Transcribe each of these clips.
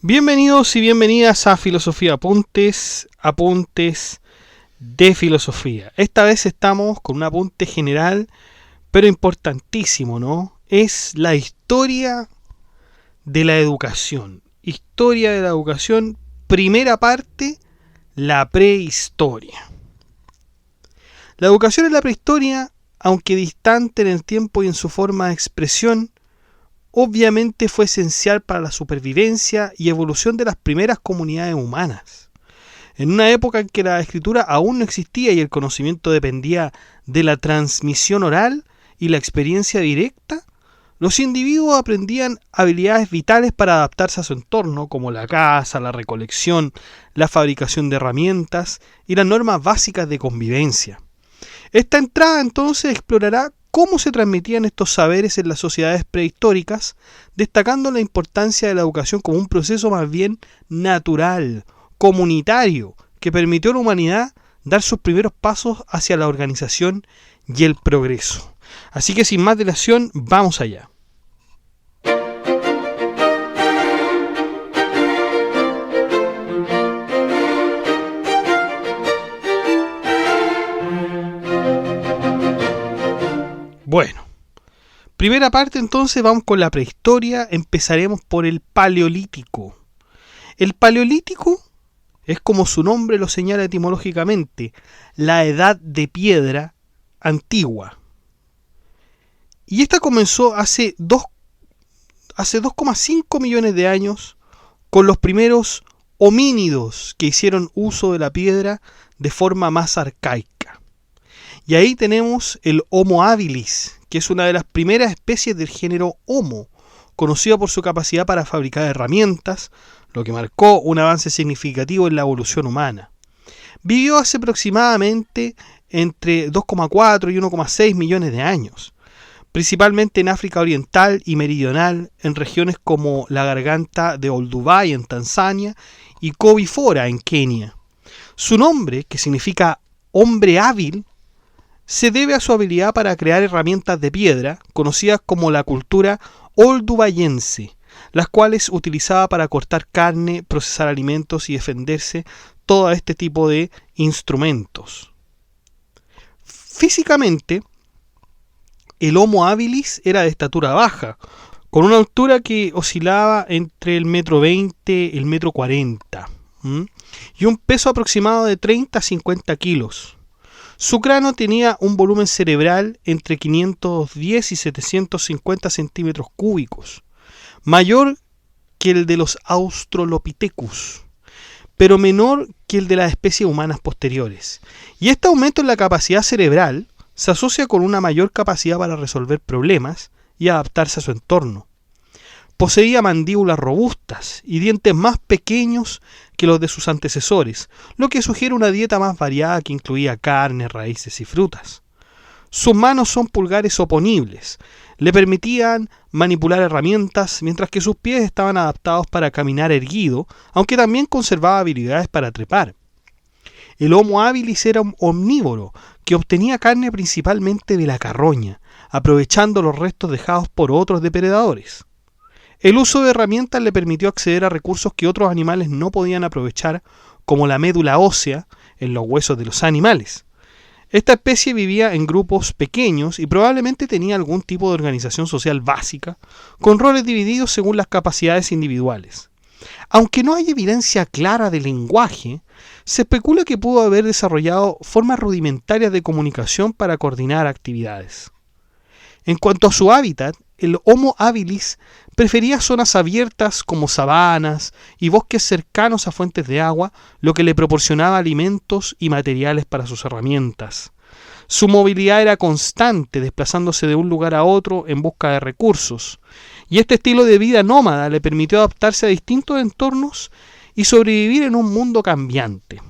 Bienvenidos y bienvenidas a Filosofía Apuntes de Filosofía. Esta vez estamos con un apunte general, pero importantísimo, ¿no? Es la historia de la educación. Historia de la educación, primera parte, la prehistoria. La educación en la prehistoria, aunque distante en el tiempo y en su forma de expresión, obviamente fue esencial para la supervivencia y evolución de las primeras comunidades humanas. En una época en que la escritura aún no existía y el conocimiento dependía de la transmisión oral y la experiencia directa, los individuos aprendían habilidades vitales para adaptarse a su entorno, como la caza, la recolección, la fabricación de herramientas y las normas básicas de convivencia. Esta entrada entonces explorará cómo se transmitían estos saberes en las sociedades prehistóricas, destacando la importancia de la educación como un proceso más bien natural, comunitario, que permitió a la humanidad dar sus primeros pasos hacia la organización y el progreso. Así que sin más dilación, vamos allá. Bueno, primera parte entonces, vamos con la prehistoria. Empezaremos por el Paleolítico. El Paleolítico es, como su nombre lo señala etimológicamente, la edad de piedra antigua. Y esta comenzó hace 2,5 millones de años con los primeros homínidos que hicieron uso de la piedra de forma más arcaica. Y ahí tenemos el Homo habilis, que es una de las primeras especies del género Homo, conocida por su capacidad para fabricar herramientas, lo que marcó un avance significativo en la evolución humana. Vivió hace aproximadamente entre 2,4 y 1,6 millones de años, principalmente en África Oriental y Meridional, en regiones como la Garganta de Olduvai en Tanzania y Kobifora en Kenia. Su nombre, que significa hombre hábil, se debe a su habilidad para crear herramientas de piedra, conocidas como la cultura oldubayense, las cuales utilizaba para cortar carne, procesar alimentos y defenderse, todo este tipo de instrumentos. Físicamente, el Homo habilis era de estatura baja, con una altura que oscilaba entre el 1,20 m y el 1,40 m, y un peso aproximado de 30 a 50 kilos. Su cráneo tenía un volumen cerebral entre 510 y 750 centímetros cúbicos, mayor que el de los Australopithecus, pero menor que el de las especies humanas posteriores. Y este aumento en la capacidad cerebral se asocia con una mayor capacidad para resolver problemas y adaptarse a su entorno. Poseía mandíbulas robustas y dientes más pequeños que los de sus antecesores, lo que sugiere una dieta más variada que incluía carne, raíces y frutas. Sus manos son pulgares oponibles, le permitían manipular herramientas, mientras que sus pies estaban adaptados para caminar erguido, aunque también conservaba habilidades para trepar. El Homo habilis era un omnívoro que obtenía carne principalmente de la carroña, aprovechando los restos dejados por otros depredadores. El uso de herramientas le permitió acceder a recursos que otros animales no podían aprovechar, como la médula ósea en los huesos de los animales. Esta especie vivía en grupos pequeños y probablemente tenía algún tipo de organización social básica, con roles divididos según las capacidades individuales. Aunque no hay evidencia clara de lenguaje, se especula que pudo haber desarrollado formas rudimentarias de comunicación para coordinar actividades. En cuanto a su hábitat, el Homo habilis prefería zonas abiertas como sabanas y bosques cercanos a fuentes de agua, lo que le proporcionaba alimentos y materiales para sus herramientas. Su movilidad era constante, desplazándose de un lugar a otro en busca de recursos. Y este estilo de vida nómada le permitió adaptarse a distintos entornos y sobrevivir en un mundo cambiante.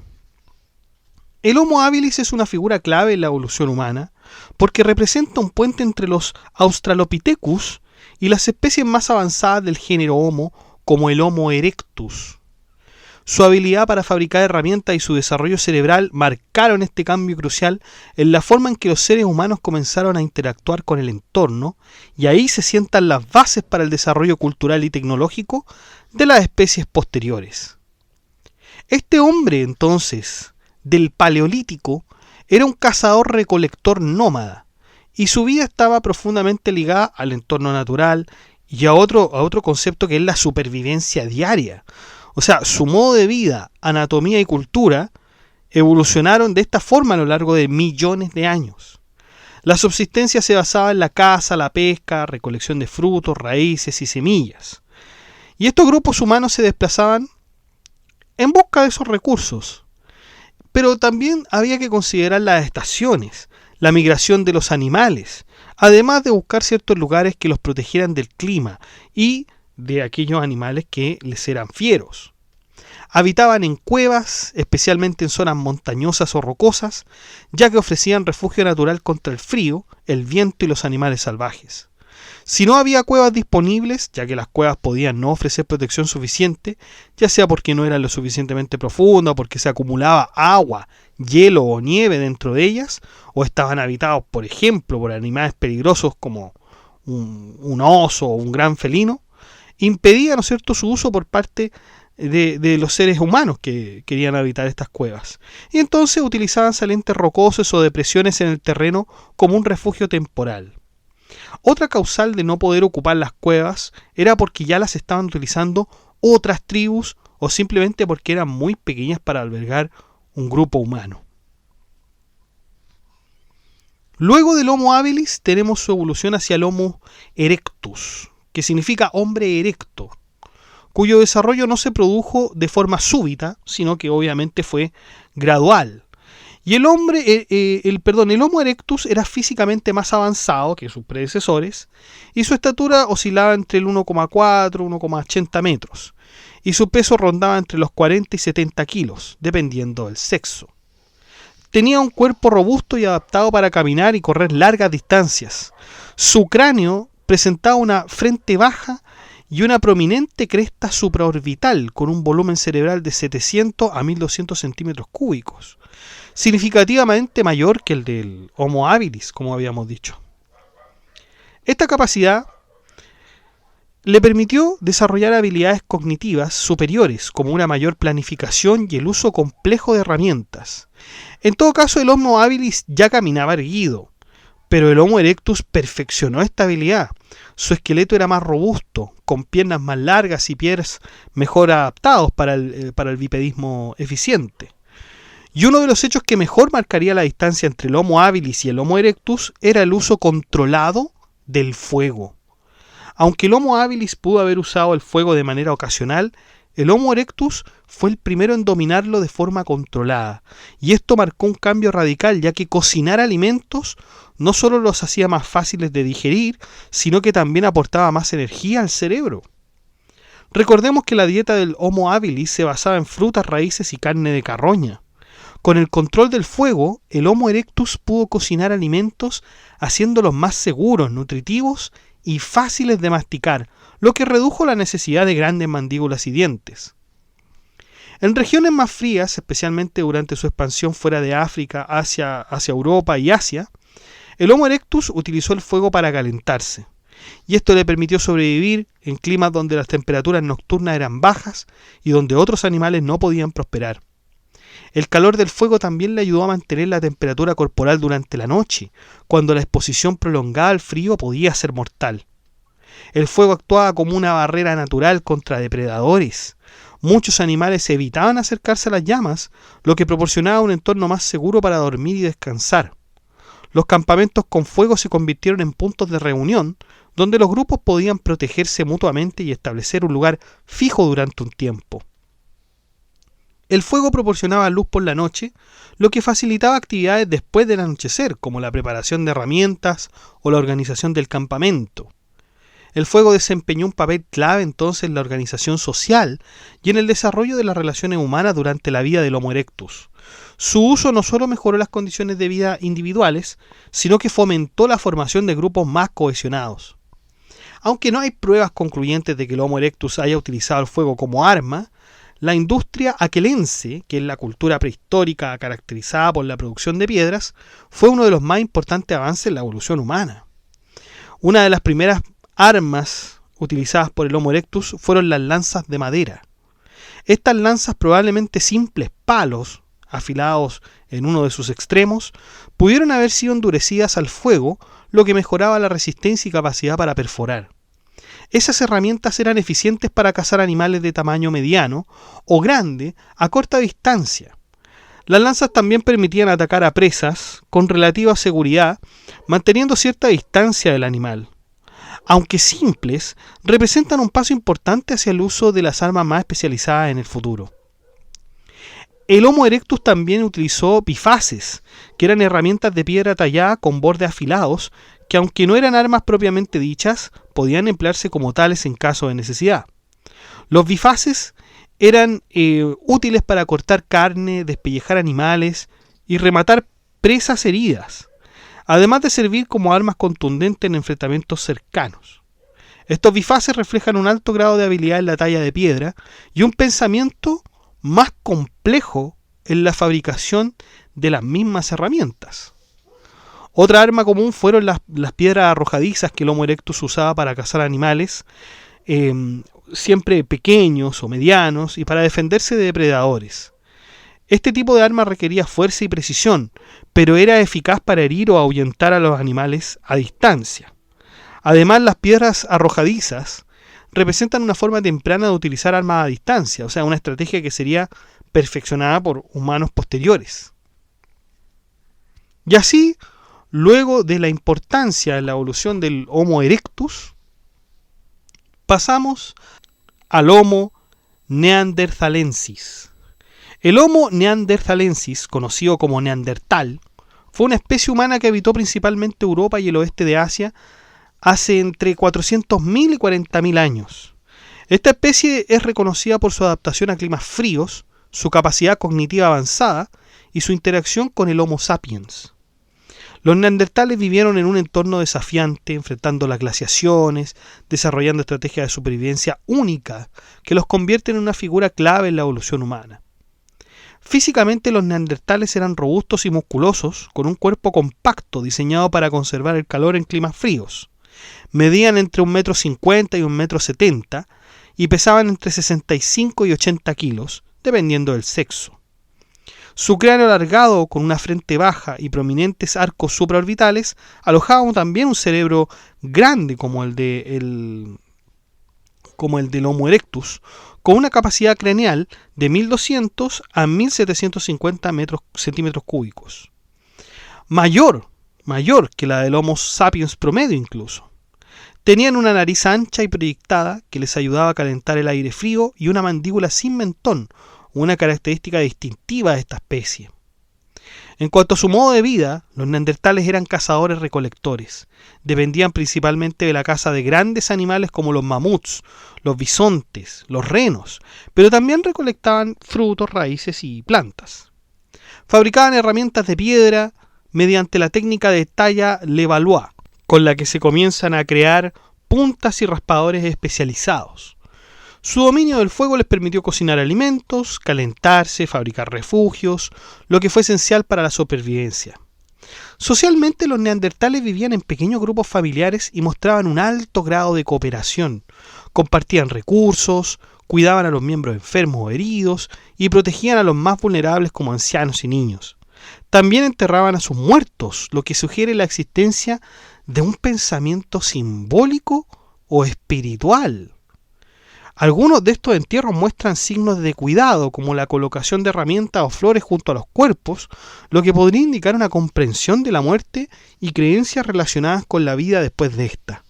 El Homo habilis es una figura clave en la evolución humana porque representa un puente entre los Australopithecus y las especies más avanzadas del género Homo, como el Homo erectus. Su habilidad para fabricar herramientas y su desarrollo cerebral marcaron este cambio crucial en la forma en que los seres humanos comenzaron a interactuar con el entorno, y ahí se sientan las bases para el desarrollo cultural y tecnológico de las especies posteriores. Este hombre, entonces, del Paleolítico, era un cazador-recolector nómada, y su vida estaba profundamente ligada al entorno natural y a otro concepto que es la supervivencia diaria. O sea, su modo de vida, anatomía y cultura evolucionaron de esta forma a lo largo de millones de años. La subsistencia se basaba en la caza, la pesca, recolección de frutos, raíces y semillas. Y estos grupos humanos se desplazaban en busca de esos recursos. Pero también había que considerar las estaciones, la migración de los animales, además de buscar ciertos lugares que los protegieran del clima y de aquellos animales que les eran fieros. Habitaban en cuevas, especialmente en zonas montañosas o rocosas, ya que ofrecían refugio natural contra el frío, el viento y los animales salvajes. Si no había cuevas disponibles, ya que las cuevas podían no ofrecer protección suficiente, ya sea porque no eran lo suficientemente profundas, o porque se acumulaba agua, hielo o nieve dentro de ellas, o estaban habitados, por ejemplo, por animales peligrosos como un oso o un gran felino, impedía, ¿no es cierto?, su uso por parte de los seres humanos que querían habitar estas cuevas. Y entonces utilizaban salientes rocosos o depresiones en el terreno como un refugio temporal. Otra causal de no poder ocupar las cuevas era porque ya las estaban utilizando otras tribus o simplemente porque eran muy pequeñas para albergar un grupo humano. Luego del Homo habilis tenemos su evolución hacia el Homo erectus, que significa hombre erecto, cuyo desarrollo no se produjo de forma súbita, sino que obviamente fue gradual. Y el Homo erectus era físicamente más avanzado que sus predecesores, y su estatura oscilaba entre el 1,4 y 1,80 metros, y su peso rondaba entre los 40 y 70 kilos, dependiendo del sexo. Tenía un cuerpo robusto y adaptado para caminar y correr largas distancias. Su cráneo presentaba una frente baja y una prominente cresta supraorbital con un volumen cerebral de 700 a 1200 centímetros cúbicos, significativamente mayor que el del Homo habilis, como habíamos dicho. Esta capacidad le permitió desarrollar habilidades cognitivas superiores, como una mayor planificación y el uso complejo de herramientas. En todo caso, el Homo habilis ya caminaba erguido, pero el Homo erectus perfeccionó esta habilidad. Su esqueleto era más robusto, con piernas más largas y pies mejor adaptados para el bipedismo eficiente. Y uno de los hechos que mejor marcaría la distancia entre el Homo habilis y el Homo erectus era el uso controlado del fuego. Aunque el Homo habilis pudo haber usado el fuego de manera ocasional, el Homo erectus fue el primero en dominarlo de forma controlada, y esto marcó un cambio radical, ya que cocinar alimentos no solo los hacía más fáciles de digerir, sino que también aportaba más energía al cerebro. Recordemos que la dieta del Homo habilis se basaba en frutas, raíces y carne de carroña. Con el control del fuego, el Homo erectus pudo cocinar alimentos haciéndolos más seguros, nutritivos y fáciles de masticar, lo que redujo la necesidad de grandes mandíbulas y dientes. En regiones más frías, especialmente durante su expansión fuera de África hacia Europa y Asia, el Homo erectus utilizó el fuego para calentarse, y esto le permitió sobrevivir en climas donde las temperaturas nocturnas eran bajas y donde otros animales no podían prosperar. El calor del fuego también le ayudó a mantener la temperatura corporal durante la noche, cuando la exposición prolongada al frío podía ser mortal. El fuego actuaba como una barrera natural contra depredadores. Muchos animales evitaban acercarse a las llamas, lo que proporcionaba un entorno más seguro para dormir y descansar. Los campamentos con fuego se convirtieron en puntos de reunión, donde los grupos podían protegerse mutuamente y establecer un lugar fijo durante un tiempo. El fuego proporcionaba luz por la noche, lo que facilitaba actividades después del anochecer, como la preparación de herramientas o la organización del campamento. El fuego desempeñó un papel clave entonces en la organización social y en el desarrollo de las relaciones humanas durante la vida del Homo erectus. Su uso no solo mejoró las condiciones de vida individuales, sino que fomentó la formación de grupos más cohesionados. Aunque no hay pruebas concluyentes de que el Homo erectus haya utilizado el fuego como arma, la industria aquelense, que es la cultura prehistórica caracterizada por la producción de piedras, fue uno de los más importantes avances en la evolución humana. Una de las primeras armas utilizadas por el Homo erectus fueron las lanzas de madera. Estas lanzas, probablemente simples palos afilados en uno de sus extremos, pudieron haber sido endurecidas al fuego, lo que mejoraba la resistencia y capacidad para perforar. Esas herramientas eran eficientes para cazar animales de tamaño mediano o grande a corta distancia. Las lanzas también permitían atacar a presas con relativa seguridad, manteniendo cierta distancia del animal. Aunque simples, representan un paso importante hacia el uso de las armas más especializadas en el futuro. El Homo erectus también utilizó bifaces, que eran herramientas de piedra tallada con bordes afilados, que aunque no eran armas propiamente dichas, podían emplearse como tales en caso de necesidad. Los bifaces eran útiles para cortar carne, despellejar animales y rematar presas heridas, además de servir como armas contundentes en enfrentamientos cercanos. Estos bifaces reflejan un alto grado de habilidad en la talla de piedra y un pensamiento más complejo en la fabricación de las mismas herramientas. Otra arma común fueron las piedras arrojadizas que el Homo erectus usaba para cazar animales, siempre pequeños o medianos, y para defenderse de depredadores. Este tipo de arma requería fuerza y precisión, pero era eficaz para herir o ahuyentar a los animales a distancia. Además, las piedras arrojadizas representan una forma temprana de utilizar armas a distancia, o sea, una estrategia que sería perfeccionada por humanos posteriores. Y así, luego de la importancia en la evolución del Homo erectus, pasamos al Homo neanderthalensis. El Homo neanderthalensis, conocido como Neandertal, fue una especie humana que habitó principalmente Europa y el oeste de Asia hace entre 400.000 y 40.000 años. Esta especie es reconocida por su adaptación a climas fríos, su capacidad cognitiva avanzada y su interacción con el Homo sapiens. Los neandertales vivieron en un entorno desafiante, enfrentando las glaciaciones, desarrollando estrategias de supervivencia únicas que los convierten en una figura clave en la evolución humana. Físicamente los neandertales eran robustos y musculosos, con un cuerpo compacto diseñado para conservar el calor en climas fríos. Medían entre 1,50 m y 1,70 m y pesaban entre 65 y 80 kilos, dependiendo del sexo. Su cráneo alargado, con una frente baja y prominentes arcos supraorbitales, alojaba también un cerebro grande como el del Homo erectus, con una capacidad craneal de 1.200 a 1.750 centímetros cúbicos. Mayor que la del Homo sapiens promedio incluso. Tenían una nariz ancha y proyectada que les ayudaba a calentar el aire frío y una mandíbula sin mentón, una característica distintiva de esta especie. En cuanto a su modo de vida, los neandertales eran cazadores-recolectores. Dependían principalmente de la caza de grandes animales como los mamuts, los bisontes, los renos, pero también recolectaban frutos, raíces y plantas. Fabricaban herramientas de piedra mediante la técnica de talla Levallois, con la que se comienzan a crear puntas y raspadores especializados. Su dominio del fuego les permitió cocinar alimentos, calentarse, fabricar refugios, lo que fue esencial para la supervivencia. Socialmente, los neandertales vivían en pequeños grupos familiares y mostraban un alto grado de cooperación. Compartían recursos, cuidaban a los miembros enfermos o heridos y protegían a los más vulnerables como ancianos y niños. También enterraban a sus muertos, lo que sugiere la existencia de un pensamiento simbólico o espiritual. Algunos de estos entierros muestran signos de cuidado, como la colocación de herramientas o flores junto a los cuerpos, lo que podría indicar una comprensión de la muerte y creencias relacionadas con la vida después de esta.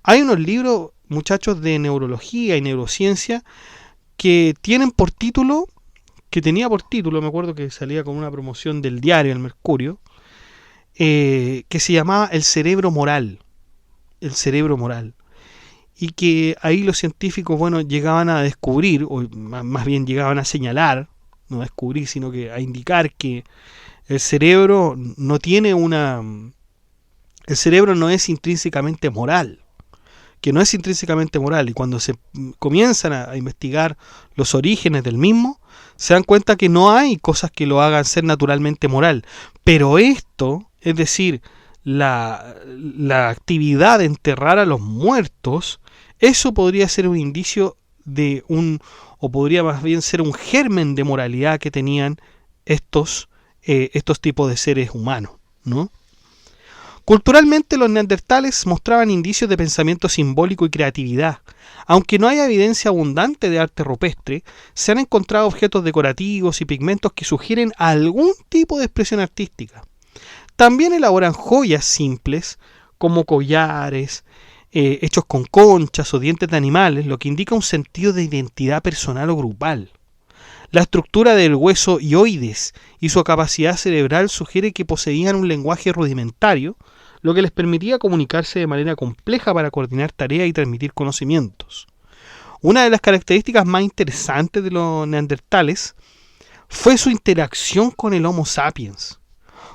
Hay unos libros, muchachos, de neurología y neurociencia que tienen por título que tenía por título, me acuerdo que salía con una promoción del diario El Mercurio, que se llamaba El cerebro moral. El cerebro moral. Y que ahí los científicos, bueno, llegaban a descubrir, o más bien llegaban a señalar, no a descubrir, sino que a indicar que el cerebro no tiene una... El cerebro no es intrínsecamente moral, que no es intrínsecamente moral, y cuando se comienzan a investigar los orígenes del mismo, se dan cuenta que no hay cosas que lo hagan ser naturalmente moral. Pero esto, es decir, la actividad de enterrar a los muertos, eso podría ser un indicio de o podría más bien ser un germen de moralidad que tenían estos tipos de seres humanos, ¿no? Culturalmente los neandertales mostraban indicios de pensamiento simbólico y creatividad. Aunque no hay evidencia abundante de arte rupestre, se han encontrado objetos decorativos y pigmentos que sugieren algún tipo de expresión artística. También elaboran joyas simples, como collares, hechos con conchas o dientes de animales, lo que indica un sentido de identidad personal o grupal. La estructura del hueso hioides y su capacidad cerebral sugiere que poseían un lenguaje rudimentario, lo que les permitía comunicarse de manera compleja para coordinar tareas y transmitir conocimientos. Una de las características más interesantes de los neandertales fue su interacción con el Homo sapiens.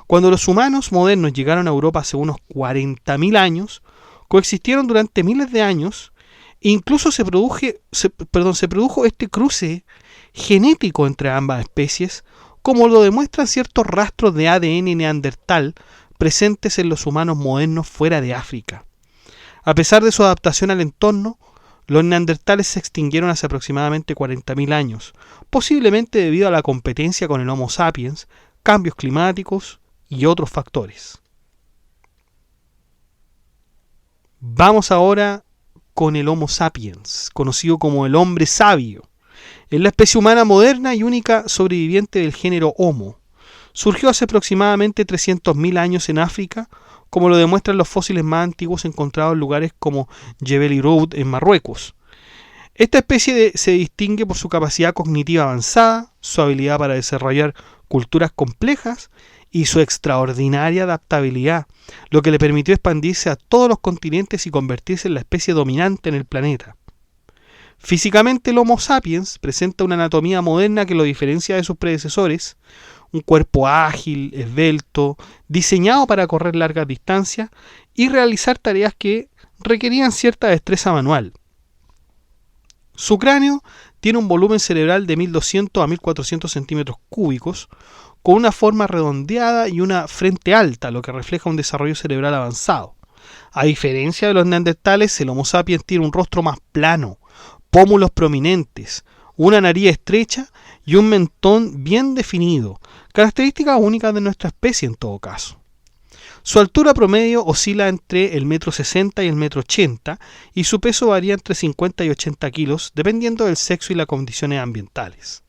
Cuando los humanos modernos llegaron a Europa hace unos 40.000 años, coexistieron durante miles de años e incluso se produjo este cruce genético entre ambas especies, como lo demuestran ciertos rastros de ADN neandertal presentes en los humanos modernos fuera de África. A pesar de su adaptación al entorno, los neandertales se extinguieron hace aproximadamente 40.000 años, posiblemente debido a la competencia con el Homo sapiens, cambios climáticos y otros factores. Vamos ahora con el Homo sapiens, conocido como el hombre sabio. Es la especie humana moderna y única sobreviviente del género Homo. Surgió hace aproximadamente 300.000 años en África, como lo demuestran los fósiles más antiguos encontrados en lugares como Jebel Irhoud en Marruecos. Esta especie se distingue por su capacidad cognitiva avanzada, su habilidad para desarrollar culturas complejas y su extraordinaria adaptabilidad, lo que le permitió expandirse a todos los continentes y convertirse en la especie dominante en el planeta. Físicamente el Homo sapiens presenta una anatomía moderna que lo diferencia de sus predecesores, un cuerpo ágil, esbelto, diseñado para correr largas distancias y realizar tareas que requerían cierta destreza manual. Su cráneo tiene un volumen cerebral de 1.200 a 1.400 centímetros cúbicos, con una forma redondeada y una frente alta, lo que refleja un desarrollo cerebral avanzado. A diferencia de los neandertales, el Homo sapiens tiene un rostro más plano, pómulos prominentes, una nariz estrecha y un mentón bien definido, características únicas de nuestra especie en todo caso. Su altura promedio oscila entre el 1,60 m y el 1,80 m y su peso varía entre 50 y 80 kilos dependiendo del sexo y las condiciones ambientales.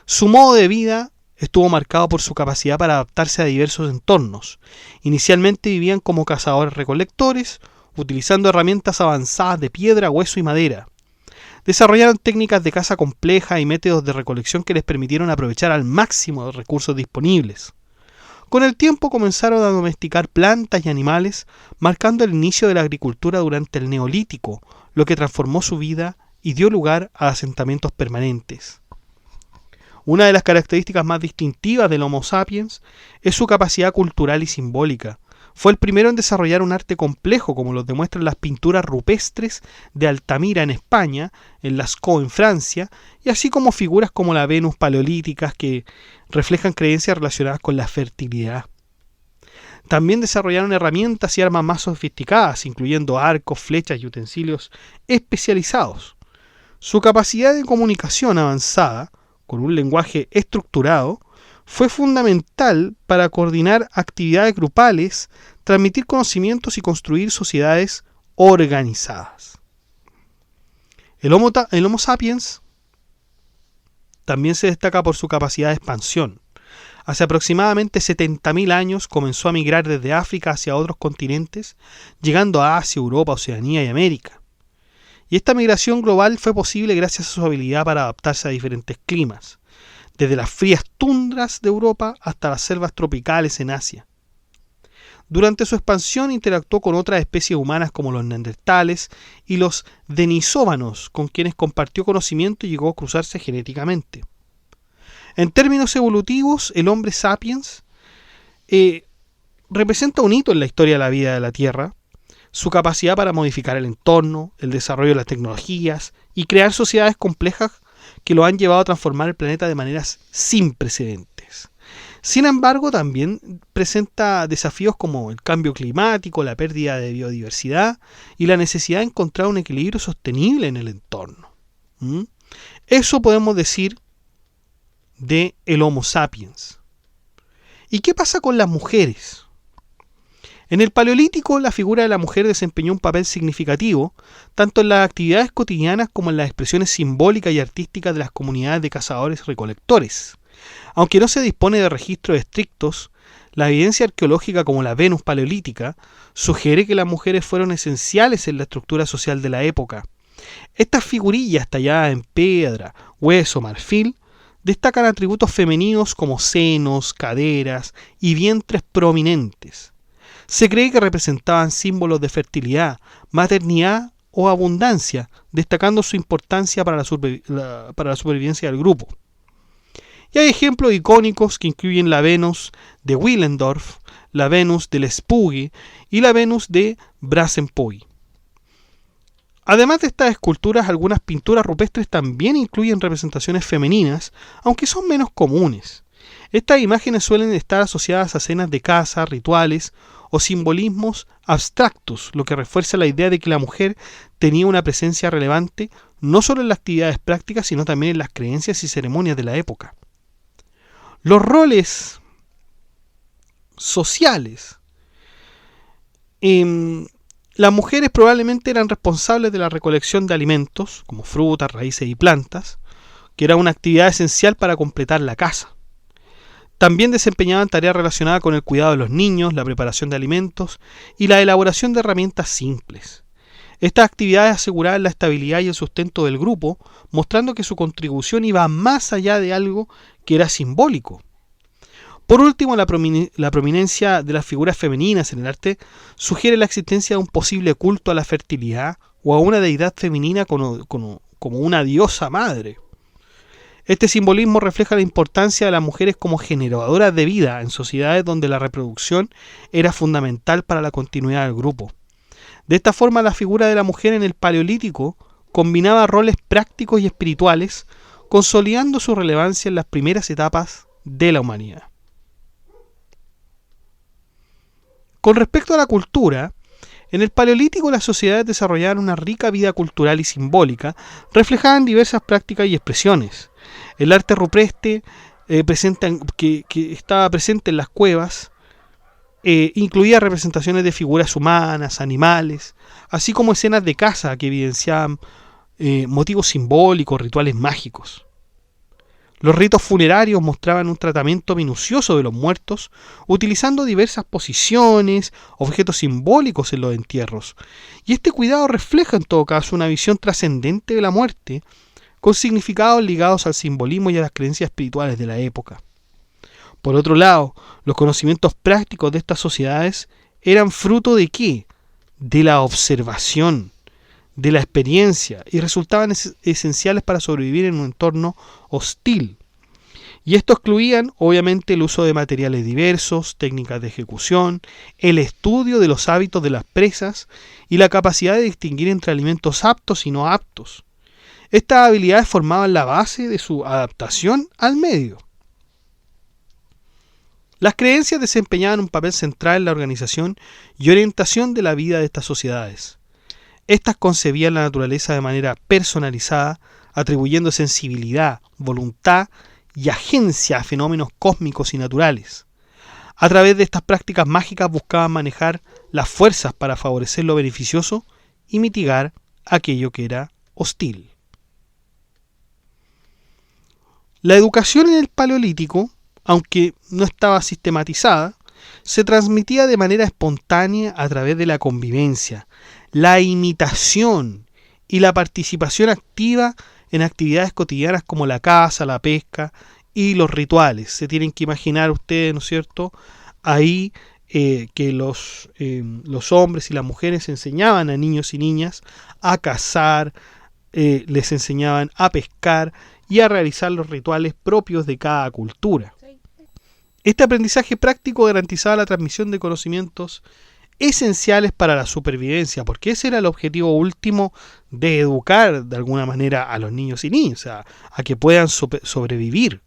Su modo de vida estuvo marcado por su capacidad para adaptarse a diversos entornos. Inicialmente vivían como cazadores-recolectores, utilizando herramientas avanzadas de piedra, hueso y madera. Desarrollaron técnicas de caza complejas y métodos de recolección que les permitieron aprovechar al máximo los recursos disponibles. Con el tiempo comenzaron a domesticar plantas y animales, marcando el inicio de la agricultura durante el Neolítico, lo que transformó su vida y dio lugar a asentamientos permanentes. Una de las características más distintivas del Homo sapiens es su capacidad cultural y simbólica. Fue el primero en desarrollar un arte complejo, como lo demuestran las pinturas rupestres de Altamira en España, en Lascaux en Francia, y así como figuras como la Venus paleolíticas que reflejan creencias relacionadas con la fertilidad. También desarrollaron herramientas y armas más sofisticadas, incluyendo arcos, flechas y utensilios especializados. Su capacidad de comunicación avanzada, con un lenguaje estructurado, fue fundamental para coordinar actividades grupales, transmitir conocimientos y construir sociedades organizadas. El Homo sapiens también se destaca por su capacidad de expansión. Hace aproximadamente 70.000 años comenzó a migrar desde África hacia otros continentes, llegando a Asia, Europa, Oceanía y América. Y esta migración global fue posible gracias a su habilidad para adaptarse a diferentes climas. desde las frías tundras de Europa hasta las selvas tropicales en Asia. Durante su expansión interactuó con otras especies humanas como los neandertales y los denisóvanos, con quienes compartió conocimiento y llegó a cruzarse genéticamente. En términos evolutivos, el Homo sapiens representa un hito en la historia de la vida de la Tierra. Su capacidad para modificar el entorno, el desarrollo de las tecnologías y crear sociedades complejas que lo han llevado a transformar el planeta de maneras sin precedentes. Sin embargo, también presenta desafíos como el cambio climático, la pérdida de biodiversidad y la necesidad de encontrar un equilibrio sostenible en el entorno. Eso podemos decir de el Homo sapiens. ¿Y qué pasa con las mujeres? En el Paleolítico, la figura de la mujer desempeñó un papel significativo, tanto en las actividades cotidianas como en las expresiones simbólicas y artísticas de las comunidades de cazadores-recolectores. Aunque no se dispone de registros estrictos, la evidencia arqueológica como la Venus paleolítica sugiere que las mujeres fueron esenciales en la estructura social de la época. Estas figurillas talladas en piedra, hueso, marfil, destacan atributos femeninos como senos, caderas y vientres prominentes. Se cree que representaban símbolos de fertilidad, maternidad o abundancia, destacando su importancia para la supervivencia del grupo. Y hay ejemplos icónicos que incluyen la Venus de Willendorf, la Venus de Lespugue y la Venus de Brasenpoy. Además de estas esculturas, algunas pinturas rupestres también incluyen representaciones femeninas, aunque son menos comunes. Estas imágenes suelen estar asociadas a escenas de caza, rituales o simbolismos abstractos, lo que refuerza la idea de que la mujer tenía una presencia relevante no solo en las actividades prácticas, sino también en las creencias y ceremonias de la época. Los roles sociales. Las mujeres probablemente eran responsables de la recolección de alimentos, como frutas, raíces y plantas, que era una actividad esencial para completar la casa. También desempeñaban tareas relacionadas con el cuidado de los niños, la preparación de alimentos y la elaboración de herramientas simples. Estas actividades aseguraban la estabilidad y el sustento del grupo, mostrando que su contribución iba más allá de algo que era simbólico. Por último, la prominencia de las figuras femeninas en el arte sugiere la existencia de un posible culto a la fertilidad o a una deidad femenina como una diosa madre. Este simbolismo refleja la importancia de las mujeres como generadoras de vida en sociedades donde la reproducción era fundamental para la continuidad del grupo. De esta forma, la figura de la mujer en el Paleolítico combinaba roles prácticos y espirituales, consolidando su relevancia en las primeras etapas de la humanidad. Con respecto a la cultura, en el Paleolítico las sociedades desarrollaron una rica vida cultural y simbólica, reflejada en diversas prácticas y expresiones. El arte rupestre que estaba presente en las cuevas incluía representaciones de figuras humanas, animales, así como escenas de caza que evidenciaban motivos simbólicos, rituales mágicos. Los ritos funerarios mostraban un tratamiento minucioso de los muertos, utilizando diversas posiciones, objetos simbólicos en los entierros. Y este cuidado refleja en todo caso una visión trascendente de la muerte, con significados ligados al simbolismo y a las creencias espirituales de la época. Por otro lado, los conocimientos prácticos de estas sociedades eran fruto ¿de qué? De la observación, de la experiencia, y resultaban esenciales para sobrevivir en un entorno hostil. Y esto excluían, obviamente, el uso de materiales diversos, técnicas de ejecución, el estudio de los hábitos de las presas y la capacidad de distinguir entre alimentos aptos y no aptos. Estas habilidades formaban la base de su adaptación al medio. Las creencias desempeñaban un papel central en la organización y orientación de la vida de estas sociedades. Estas concebían la naturaleza de manera personalizada, atribuyendo sensibilidad, voluntad y agencia a fenómenos cósmicos y naturales. A través de estas prácticas mágicas buscaban manejar las fuerzas para favorecer lo beneficioso y mitigar aquello que era hostil. La educación en el Paleolítico, aunque no estaba sistematizada, se transmitía de manera espontánea a través de la convivencia, la imitación y la participación activa en actividades cotidianas como la caza, la pesca y los rituales. Se tienen que imaginar ustedes, ¿no es cierto?, ahí que los hombres y las mujeres enseñaban a niños y niñas a cazar, les enseñaban a pescar y a realizar los rituales propios de cada cultura. Este aprendizaje práctico garantizaba la transmisión de conocimientos esenciales para la supervivencia, porque ese era el objetivo último de educar de alguna manera a los niños y niñas, a que puedan sobrevivir.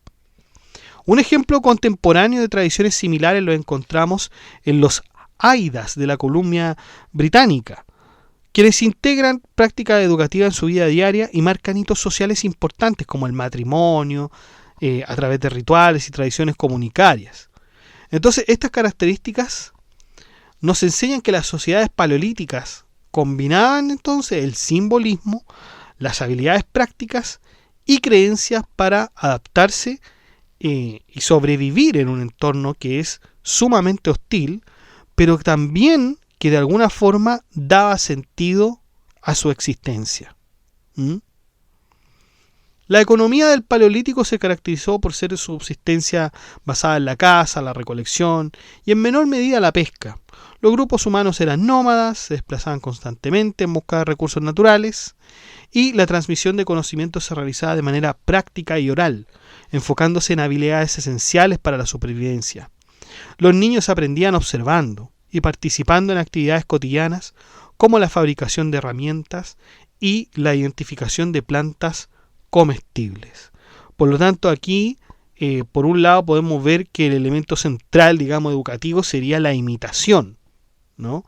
Un ejemplo contemporáneo de tradiciones similares lo encontramos en los Aidas de la Columbia Británica, quienes integran prácticas educativas en su vida diaria y marcan hitos sociales importantes como el matrimonio, a través de rituales y tradiciones comunitarias. Entonces, estas características nos enseñan que las sociedades paleolíticas combinaban entonces el simbolismo, las habilidades prácticas y creencias para adaptarse y sobrevivir en un entorno que es sumamente hostil, pero también que de alguna forma daba sentido a su existencia. La economía del Paleolítico se caracterizó por ser subsistencia basada en la caza, la recolección y en menor medida la pesca. Los grupos humanos eran nómadas, se desplazaban constantemente en busca de recursos naturales y la transmisión de conocimientos se realizaba de manera práctica y oral, enfocándose en habilidades esenciales para la supervivencia. Los niños aprendían observando y participando en actividades cotidianas como la fabricación de herramientas y la identificación de plantas comestibles. Por lo tanto, aquí, por un lado, podemos ver que el elemento central, digamos, educativo sería la imitación, ¿no?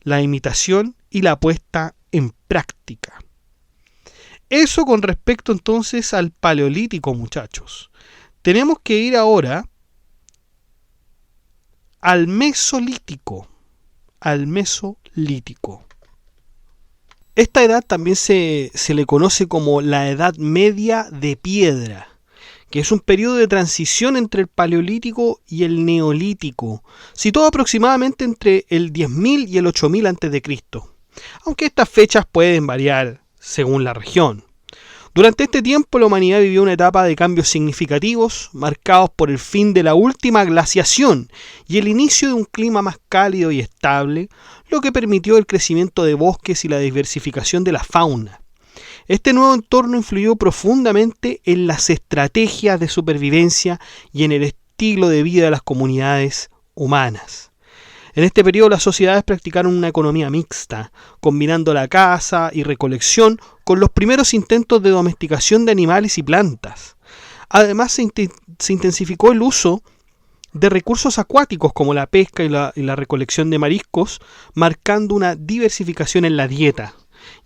La imitación y la puesta en práctica. Eso con respecto entonces al Paleolítico, muchachos. Tenemos que ir ahora al Mesolítico. Esta edad también se le conoce como la Edad Media de Piedra, que es un periodo de transición entre el Paleolítico y el Neolítico, situado aproximadamente entre el 10.000 y el 8.000 a.C., aunque estas fechas pueden variar según la región. Durante este tiempo la humanidad vivió una etapa de cambios significativos, marcados por el fin de la última glaciación y el inicio de un clima más cálido y estable, lo que permitió el crecimiento de bosques y la diversificación de la fauna. Este nuevo entorno influyó profundamente en las estrategias de supervivencia y en el estilo de vida de las comunidades humanas. En este periodo las sociedades practicaron una economía mixta, combinando la caza y recolección con los primeros intentos de domesticación de animales y plantas. Además se intensificó el uso de recursos acuáticos como la pesca y la recolección de mariscos, marcando una diversificación en la dieta.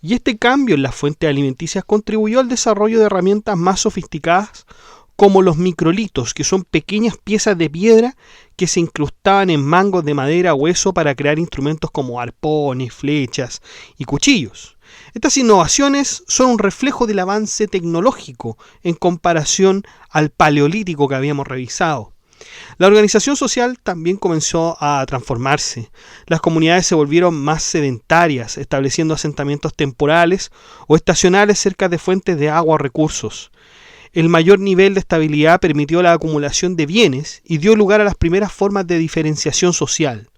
Y este cambio en las fuentes alimenticias contribuyó al desarrollo de herramientas más sofisticadas como los microlitos, que son pequeñas piezas de piedra que se incrustaban en mangos de madera o hueso para crear instrumentos como arpones, flechas y cuchillos. Estas innovaciones son un reflejo del avance tecnológico en comparación al Paleolítico que habíamos revisado. La organización social también comenzó a transformarse. Las comunidades se volvieron más sedentarias, estableciendo asentamientos temporales o estacionales cerca de fuentes de agua o recursos. El mayor nivel de estabilidad permitió la acumulación de bienes y dio lugar a las primeras formas de diferenciación social.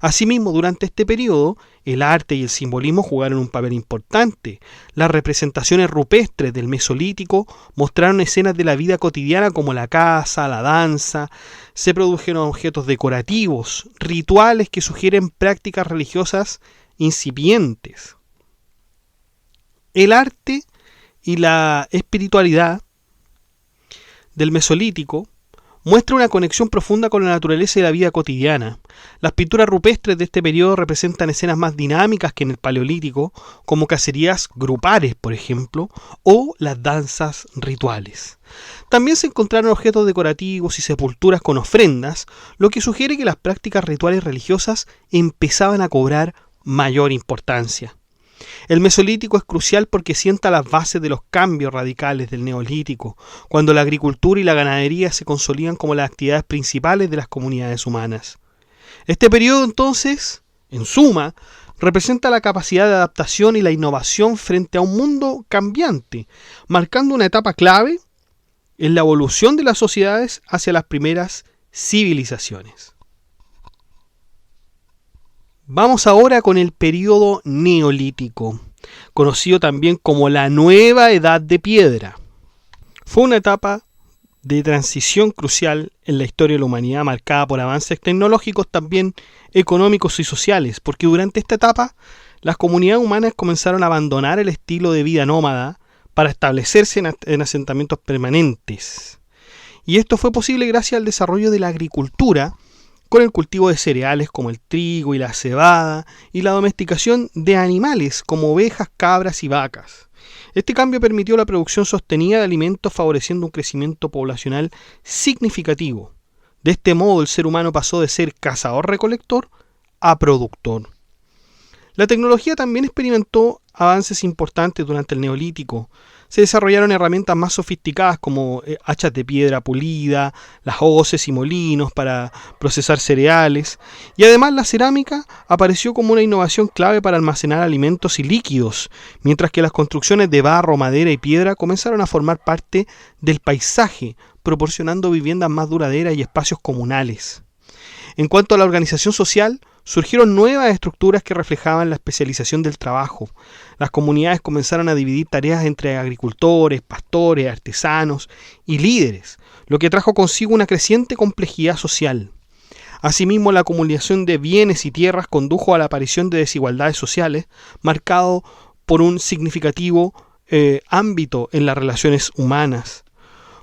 Asimismo, durante este periodo, el arte y el simbolismo jugaron un papel importante. Las representaciones rupestres del Mesolítico mostraron escenas de la vida cotidiana como la caza, la danza. Se produjeron objetos decorativos, rituales que sugieren prácticas religiosas incipientes. El arte y la espiritualidad del Mesolítico muestra una conexión profunda con la naturaleza y la vida cotidiana. Las pinturas rupestres de este periodo representan escenas más dinámicas que en el Paleolítico, como cacerías grupales, por ejemplo, o las danzas rituales. También se encontraron objetos decorativos y sepulturas con ofrendas, lo que sugiere que las prácticas rituales religiosas empezaban a cobrar mayor importancia. El Mesolítico es crucial porque sienta las bases de los cambios radicales del Neolítico, cuando la agricultura y la ganadería se consolidan como las actividades principales de las comunidades humanas. Este periodo, entonces, en suma, representa la capacidad de adaptación y la innovación frente a un mundo cambiante, marcando una etapa clave en la evolución de las sociedades hacia las primeras civilizaciones. Vamos ahora con el período neolítico, conocido también como la Nueva Edad de Piedra. Fue una etapa de transición crucial en la historia de la humanidad, marcada por avances tecnológicos, también económicos y sociales, porque durante esta etapa las comunidades humanas comenzaron a abandonar el estilo de vida nómada para establecerse en asentamientos permanentes. Y esto fue posible gracias al desarrollo de la agricultura, con el cultivo de cereales como el trigo y la cebada, y la domesticación de animales como ovejas, cabras y vacas. Este cambio permitió la producción sostenida de alimentos, favoreciendo un crecimiento poblacional significativo. De este modo, el ser humano pasó de ser cazador-recolector a productor. La tecnología también experimentó avances importantes durante el Neolítico. Se desarrollaron herramientas más sofisticadas como hachas de piedra pulida, las hoces y molinos para procesar cereales, y además la cerámica apareció como una innovación clave para almacenar alimentos y líquidos, mientras que las construcciones de barro, madera y piedra comenzaron a formar parte del paisaje, proporcionando viviendas más duraderas y espacios comunales. En cuanto a la organización social, surgieron nuevas estructuras que reflejaban la especialización del trabajo. Las comunidades comenzaron a dividir tareas entre agricultores, pastores, artesanos y líderes, lo que trajo consigo una creciente complejidad social. Asimismo, la acumulación de bienes y tierras condujo a la aparición de desigualdades sociales, marcado por un significativo ámbito en las relaciones humanas.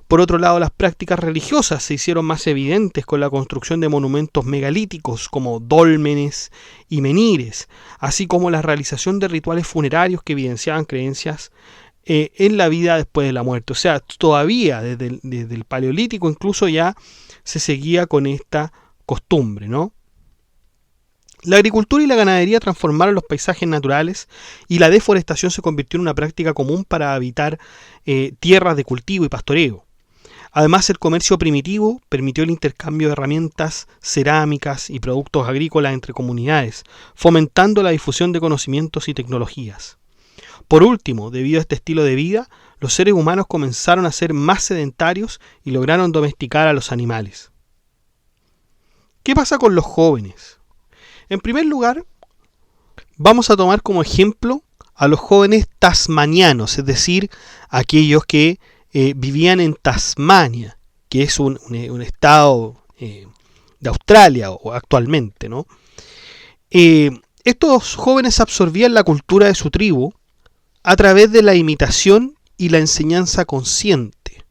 Por otro lado, las prácticas religiosas se hicieron más evidentes con la construcción de monumentos megalíticos como dólmenes y menires, así como la realización de rituales funerarios que evidenciaban creencias en la vida después de la muerte. O sea, todavía desde el Paleolítico incluso ya se seguía con esta costumbre, ¿no? La agricultura y la ganadería transformaron los paisajes naturales y la deforestación se convirtió en una práctica común para habitar tierras de cultivo y pastoreo. Además, el comercio primitivo permitió el intercambio de herramientas, cerámicas y productos agrícolas entre comunidades, fomentando la difusión de conocimientos y tecnologías. Por último, debido a este estilo de vida, los seres humanos comenzaron a ser más sedentarios y lograron domesticar a los animales. ¿Qué pasa con los jóvenes? En primer lugar, vamos a tomar como ejemplo a los jóvenes tasmanianos, es decir, aquellos que vivían en Tasmania, que es un estado de Australia o actualmente, ¿no? Estos jóvenes absorbían la cultura de su tribu a través de la imitación y la enseñanza consciente.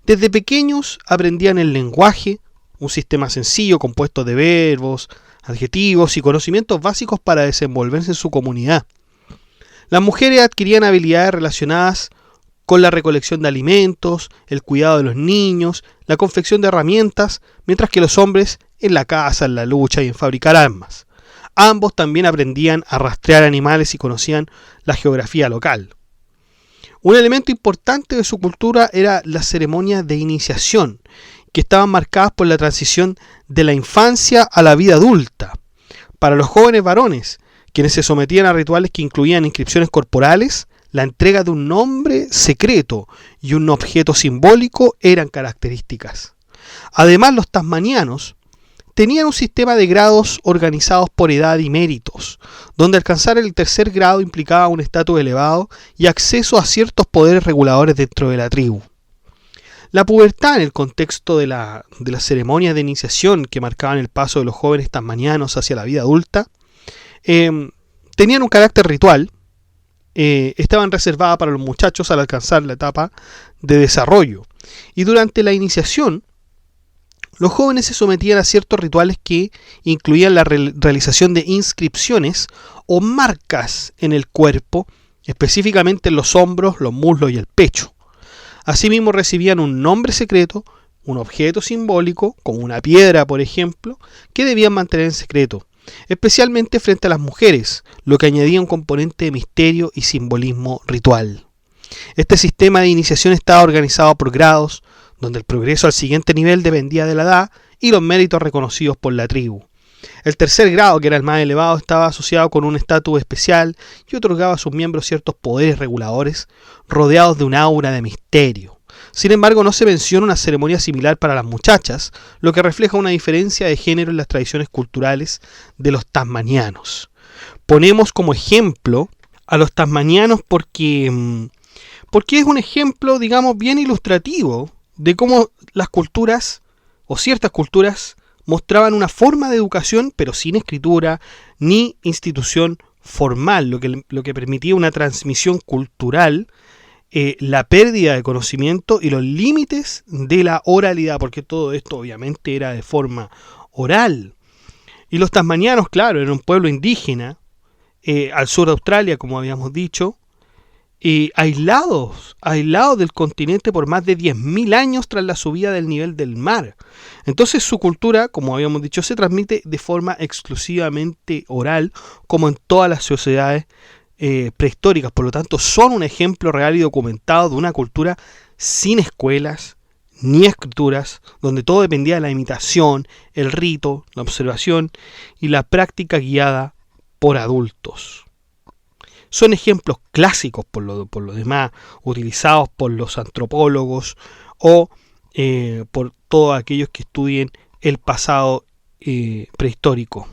Desde pequeños aprendían el lenguaje, un sistema sencillo compuesto de verbos, adjetivos y conocimientos básicos para desenvolverse en su comunidad. Las mujeres adquirían habilidades relacionadas con la recolección de alimentos, el cuidado de los niños, la confección de herramientas, mientras que los hombres en la caza, en la lucha y en fabricar armas. Ambos también aprendían a rastrear animales y conocían la geografía local. Un elemento importante de su cultura era la ceremonia de iniciación, que estaban marcadas por la transición de la infancia a la vida adulta. Para los jóvenes varones, quienes se sometían a rituales que incluían inscripciones corporales, la entrega de un nombre secreto y un objeto simbólico eran características. Además, los tasmanianos tenían un sistema de grados organizados por edad y méritos, donde alcanzar el tercer grado implicaba un estatus elevado y acceso a ciertos poderes reguladores dentro de la tribu. La pubertad, en el contexto de las ceremonias de iniciación que marcaban el paso de los jóvenes tasmanianos hacia la vida adulta, tenían un carácter ritual. Estaban reservadas para los muchachos al alcanzar la etapa de desarrollo. Y durante la iniciación, los jóvenes se sometían a ciertos rituales que incluían la realización de inscripciones o marcas en el cuerpo, específicamente en los hombros, los muslos y el pecho. Asimismo recibían un nombre secreto, un objeto simbólico, como una piedra por ejemplo, que debían mantener en secreto, especialmente frente a las mujeres, lo que añadía un componente de misterio y simbolismo ritual. Este sistema de iniciación estaba organizado por grados, donde el progreso al siguiente nivel dependía de la edad y los méritos reconocidos por la tribu. El tercer grado, que era el más elevado, estaba asociado con un estatus especial y otorgaba a sus miembros ciertos poderes reguladores rodeados de un aura de misterio. Sin embargo, no se menciona una ceremonia similar para las muchachas, lo que refleja una diferencia de género en las tradiciones culturales de los tasmanianos. Ponemos como ejemplo a los tasmanianos porque es un ejemplo, digamos, bien ilustrativo de cómo las culturas o ciertas culturas mostraban una forma de educación, pero sin escritura ni institución formal, lo que permitía una transmisión cultural, la pérdida de conocimiento y los límites de la oralidad, porque todo esto obviamente era de forma oral. Y los tasmanianos, claro, eran un pueblo indígena, al sur de Australia, como habíamos dicho, aislados del continente por más de 10.000 años tras la subida del nivel del mar. Entonces su cultura, como habíamos dicho, se transmite de forma exclusivamente oral, como en todas las sociedades prehistóricas. Por lo tanto, son un ejemplo real y documentado de una cultura sin escuelas ni escrituras, donde todo dependía de la imitación, el rito, la observación y la práctica guiada por adultos. Son ejemplos clásicos por lo demás, utilizados por los antropólogos o por todos aquellos que estudien el pasado prehistórico.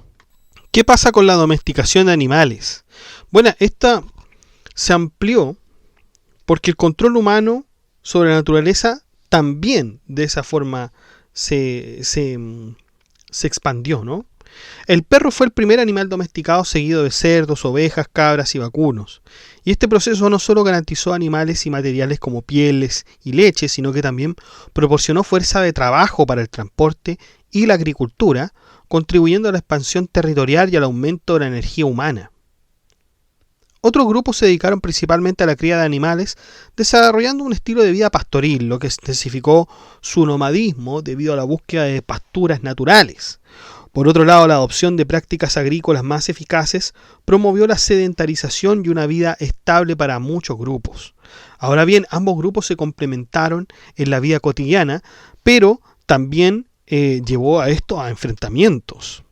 ¿Qué pasa con la domesticación de animales? Bueno, esta se amplió porque el control humano sobre la naturaleza también de esa forma se expandió, ¿no? El perro fue el primer animal domesticado, seguido de cerdos, ovejas, cabras y vacunos. Y este proceso no solo garantizó animales y materiales como pieles y leche, sino que también proporcionó fuerza de trabajo para el transporte y la agricultura, contribuyendo a la expansión territorial y al aumento de la energía humana. Otros grupos se dedicaron principalmente a la cría de animales, desarrollando un estilo de vida pastoril, lo que intensificó su nomadismo debido a la búsqueda de pasturas naturales. Por otro lado, la adopción de prácticas agrícolas más eficaces promovió la sedentarización y una vida estable para muchos grupos. Ahora bien, ambos grupos se complementaron en la vida cotidiana, pero también llevó a esto a enfrentamientos.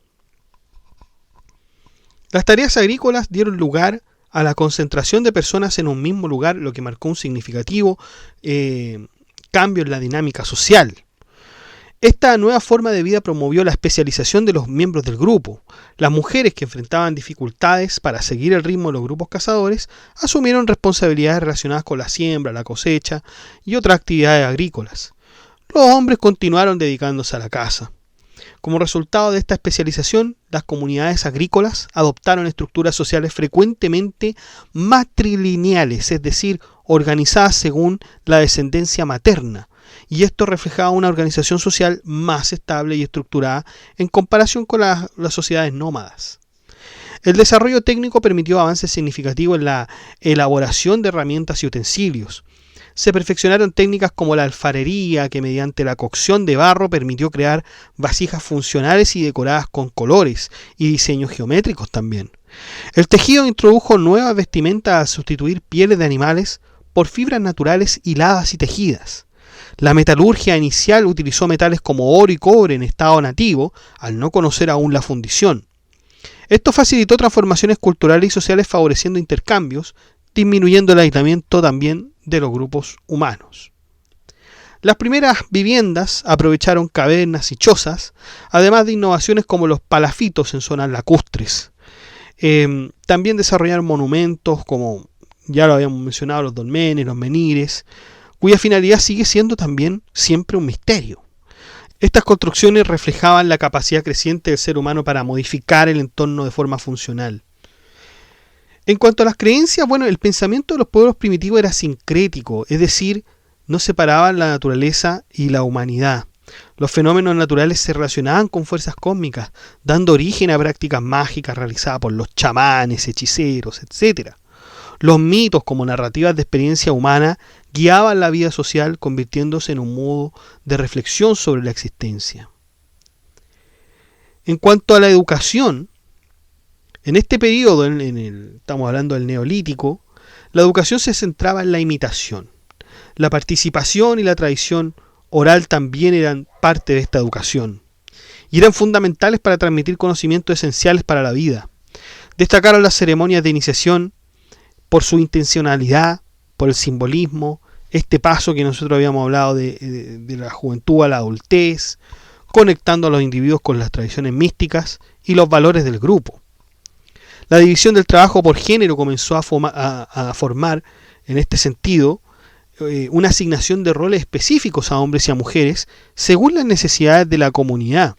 Las tareas agrícolas dieron lugar a la concentración de personas en un mismo lugar, lo que marcó un significativo cambio en la dinámica social. Esta nueva forma de vida promovió la especialización de los miembros del grupo. Las mujeres que enfrentaban dificultades para seguir el ritmo de los grupos cazadores asumieron responsabilidades relacionadas con la siembra, la cosecha y otras actividades agrícolas. Los hombres continuaron dedicándose a la caza. Como resultado de esta especialización, las comunidades agrícolas adoptaron estructuras sociales frecuentemente matrilineales, es decir, organizadas según la descendencia materna, y esto reflejaba una organización social más estable y estructurada en comparación con las sociedades nómadas. El desarrollo técnico permitió avances significativos en la elaboración de herramientas y utensilios. Se perfeccionaron técnicas como la alfarería, que mediante la cocción de barro permitió crear vasijas funcionales y decoradas con colores y diseños geométricos también. El tejido introdujo nuevas vestimentas al sustituir pieles de animales por fibras naturales hiladas y tejidas. La metalurgia inicial utilizó metales como oro y cobre en estado nativo, al no conocer aún la fundición. Esto facilitó transformaciones culturales y sociales, favoreciendo intercambios, disminuyendo el aislamiento también de los grupos humanos. Las primeras viviendas aprovecharon cavernas y chozas, además de innovaciones como los palafitos en zonas lacustres. También desarrollaron monumentos como, ya lo habíamos mencionado, los dolmenes, los menires, cuya finalidad sigue siendo también siempre un misterio. Estas construcciones reflejaban la capacidad creciente del ser humano para modificar el entorno de forma funcional. En cuanto a las creencias, bueno, el pensamiento de los pueblos primitivos era sincrético, es decir, no separaban la naturaleza y la humanidad. Los fenómenos naturales se relacionaban con fuerzas cósmicas, dando origen a prácticas mágicas realizadas por los chamanes, hechiceros, etc. Los mitos, como narrativas de experiencia humana, guiaban la vida social, convirtiéndose en un modo de reflexión sobre la existencia. En cuanto a la educación, en este periodo, estamos hablando del Neolítico, la educación se centraba en la imitación. La participación y la tradición oral también eran parte de esta educación, y eran fundamentales para transmitir conocimientos esenciales para la vida. Destacaron las ceremonias de iniciación por su intencionalidad, por el simbolismo este paso que nosotros habíamos hablado de la juventud a la adultez, conectando a los individuos con las tradiciones místicas y los valores del grupo. La división del trabajo por género comenzó a formar, en este sentido, una asignación de roles específicos a hombres y a mujeres según las necesidades de la comunidad.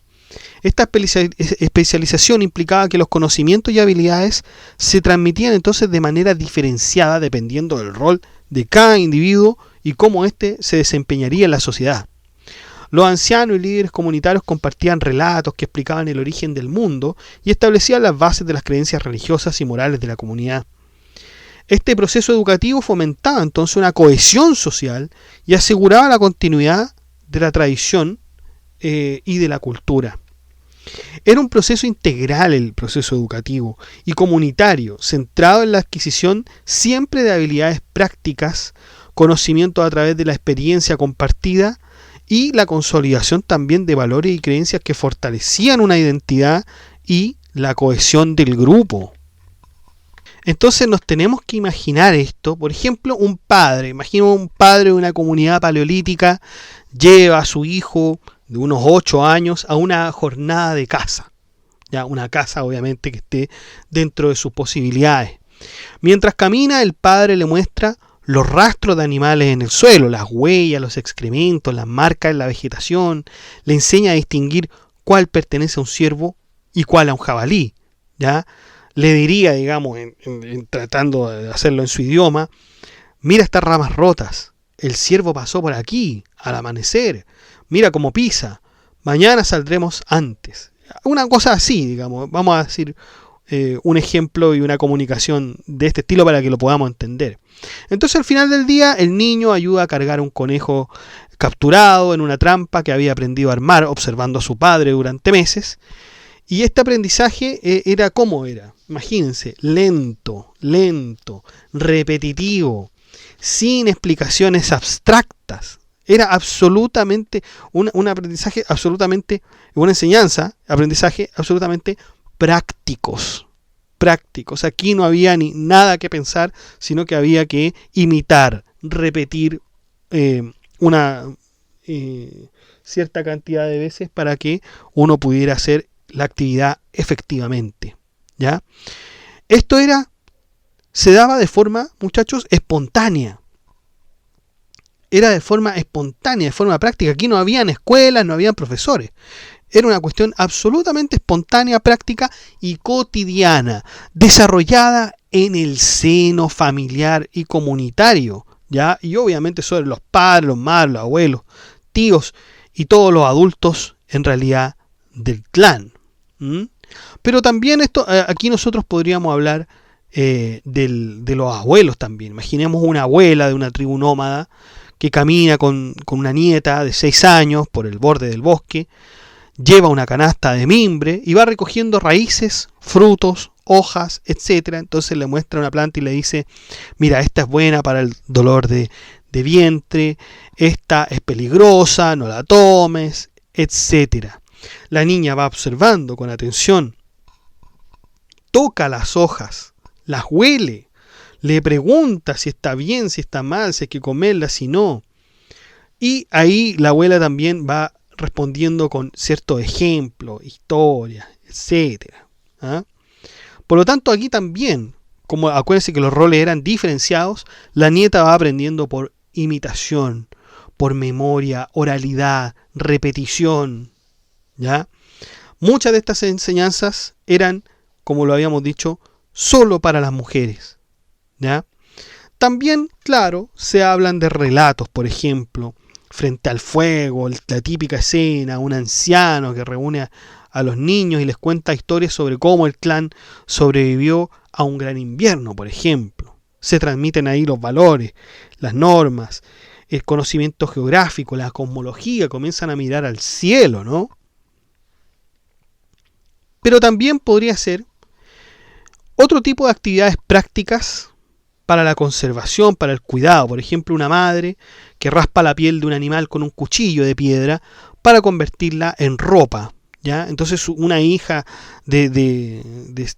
Esta especialización implicaba que los conocimientos y habilidades se transmitían entonces de manera diferenciada dependiendo del rol de cada individuo y cómo éste se desempeñaría en la sociedad. Los ancianos y líderes comunitarios compartían relatos que explicaban el origen del mundo y establecían las bases de las creencias religiosas y morales de la comunidad. Este proceso educativo fomentaba entonces una cohesión social y aseguraba la continuidad de la tradición y de la cultura. Era un proceso integral el proceso educativo y comunitario, centrado en la adquisición siempre de habilidades prácticas, conocimientos a través de la experiencia compartida y la consolidación también de valores y creencias que fortalecían una identidad y la cohesión del grupo. Entonces nos tenemos que imaginar esto, por ejemplo, un padre de una comunidad paleolítica lleva a su hijo de unos 8 años a una jornada de caza, ya una caza obviamente que esté dentro de sus posibilidades. Mientras camina, el padre le muestra los rastros de animales en el suelo, las huellas, los excrementos, las marcas en la vegetación, le enseña a distinguir cuál pertenece a un ciervo y cuál a un jabalí, ¿ya? Le diría, digamos, tratando de hacerlo en su idioma, mira estas ramas rotas, el ciervo pasó por aquí al amanecer, mira cómo pisa, mañana saldremos antes. Una cosa así, digamos, vamos a decir un ejemplo y una comunicación de este estilo para que lo podamos entender. Entonces al final del día el niño ayuda a cargar un conejo capturado en una trampa que había aprendido a armar observando a su padre durante meses. Y este aprendizaje era ¿cómo era? Imagínense, lento, repetitivo, sin explicaciones abstractas. Era absolutamente un aprendizaje absolutamente, una enseñanza, aprendizaje absolutamente prácticos. Aquí no había ni nada que pensar, sino que había que imitar, repetir una cierta cantidad de veces para que uno pudiera hacer la actividad efectivamente, ¿ya? Esto se daba de forma, muchachos, espontánea. Era de forma espontánea, de forma práctica. Aquí no habían escuelas, no habían profesores. Era una cuestión absolutamente espontánea, práctica y cotidiana, desarrollada en el seno familiar y comunitario, ¿ya? Y obviamente sobre los padres, los madres, los abuelos, tíos y todos los adultos en realidad del clan. Pero también aquí nosotros podríamos hablar de los abuelos también. Imaginemos una abuela de una tribu nómada que camina con una nieta de 6 años por el borde del bosque, lleva una canasta de mimbre y va recogiendo raíces, frutos, hojas, etc. Entonces le muestra una planta y le dice, mira, esta es buena para el dolor de vientre, esta es peligrosa, no la tomes, etc. La niña va observando con atención, toca las hojas, las huele, le pregunta si está bien, si está mal, si hay que comerla, si no. Y ahí la abuela también va respondiendo con ciertos ejemplos, historias, etc. ¿Ah? Por lo tanto, aquí también, como acuérdense que los roles eran diferenciados, la nieta va aprendiendo por imitación, por memoria, oralidad, repetición, ¿ya? Muchas de estas enseñanzas eran, como lo habíamos dicho, solo para las mujeres, ¿ya? También, claro, se hablan de relatos, por ejemplo, frente al fuego, la típica escena, un anciano que reúne a los niños y les cuenta historias sobre cómo el clan sobrevivió a un gran invierno, por ejemplo. Se transmiten ahí los valores, las normas, el conocimiento geográfico, la cosmología, comienzan a mirar al cielo, ¿no? Pero también podría ser otro tipo de actividades prácticas para la conservación, para el cuidado. Por ejemplo, una madre que raspa la piel de un animal con un cuchillo de piedra para convertirla en ropa, ¿ya? Entonces una hija de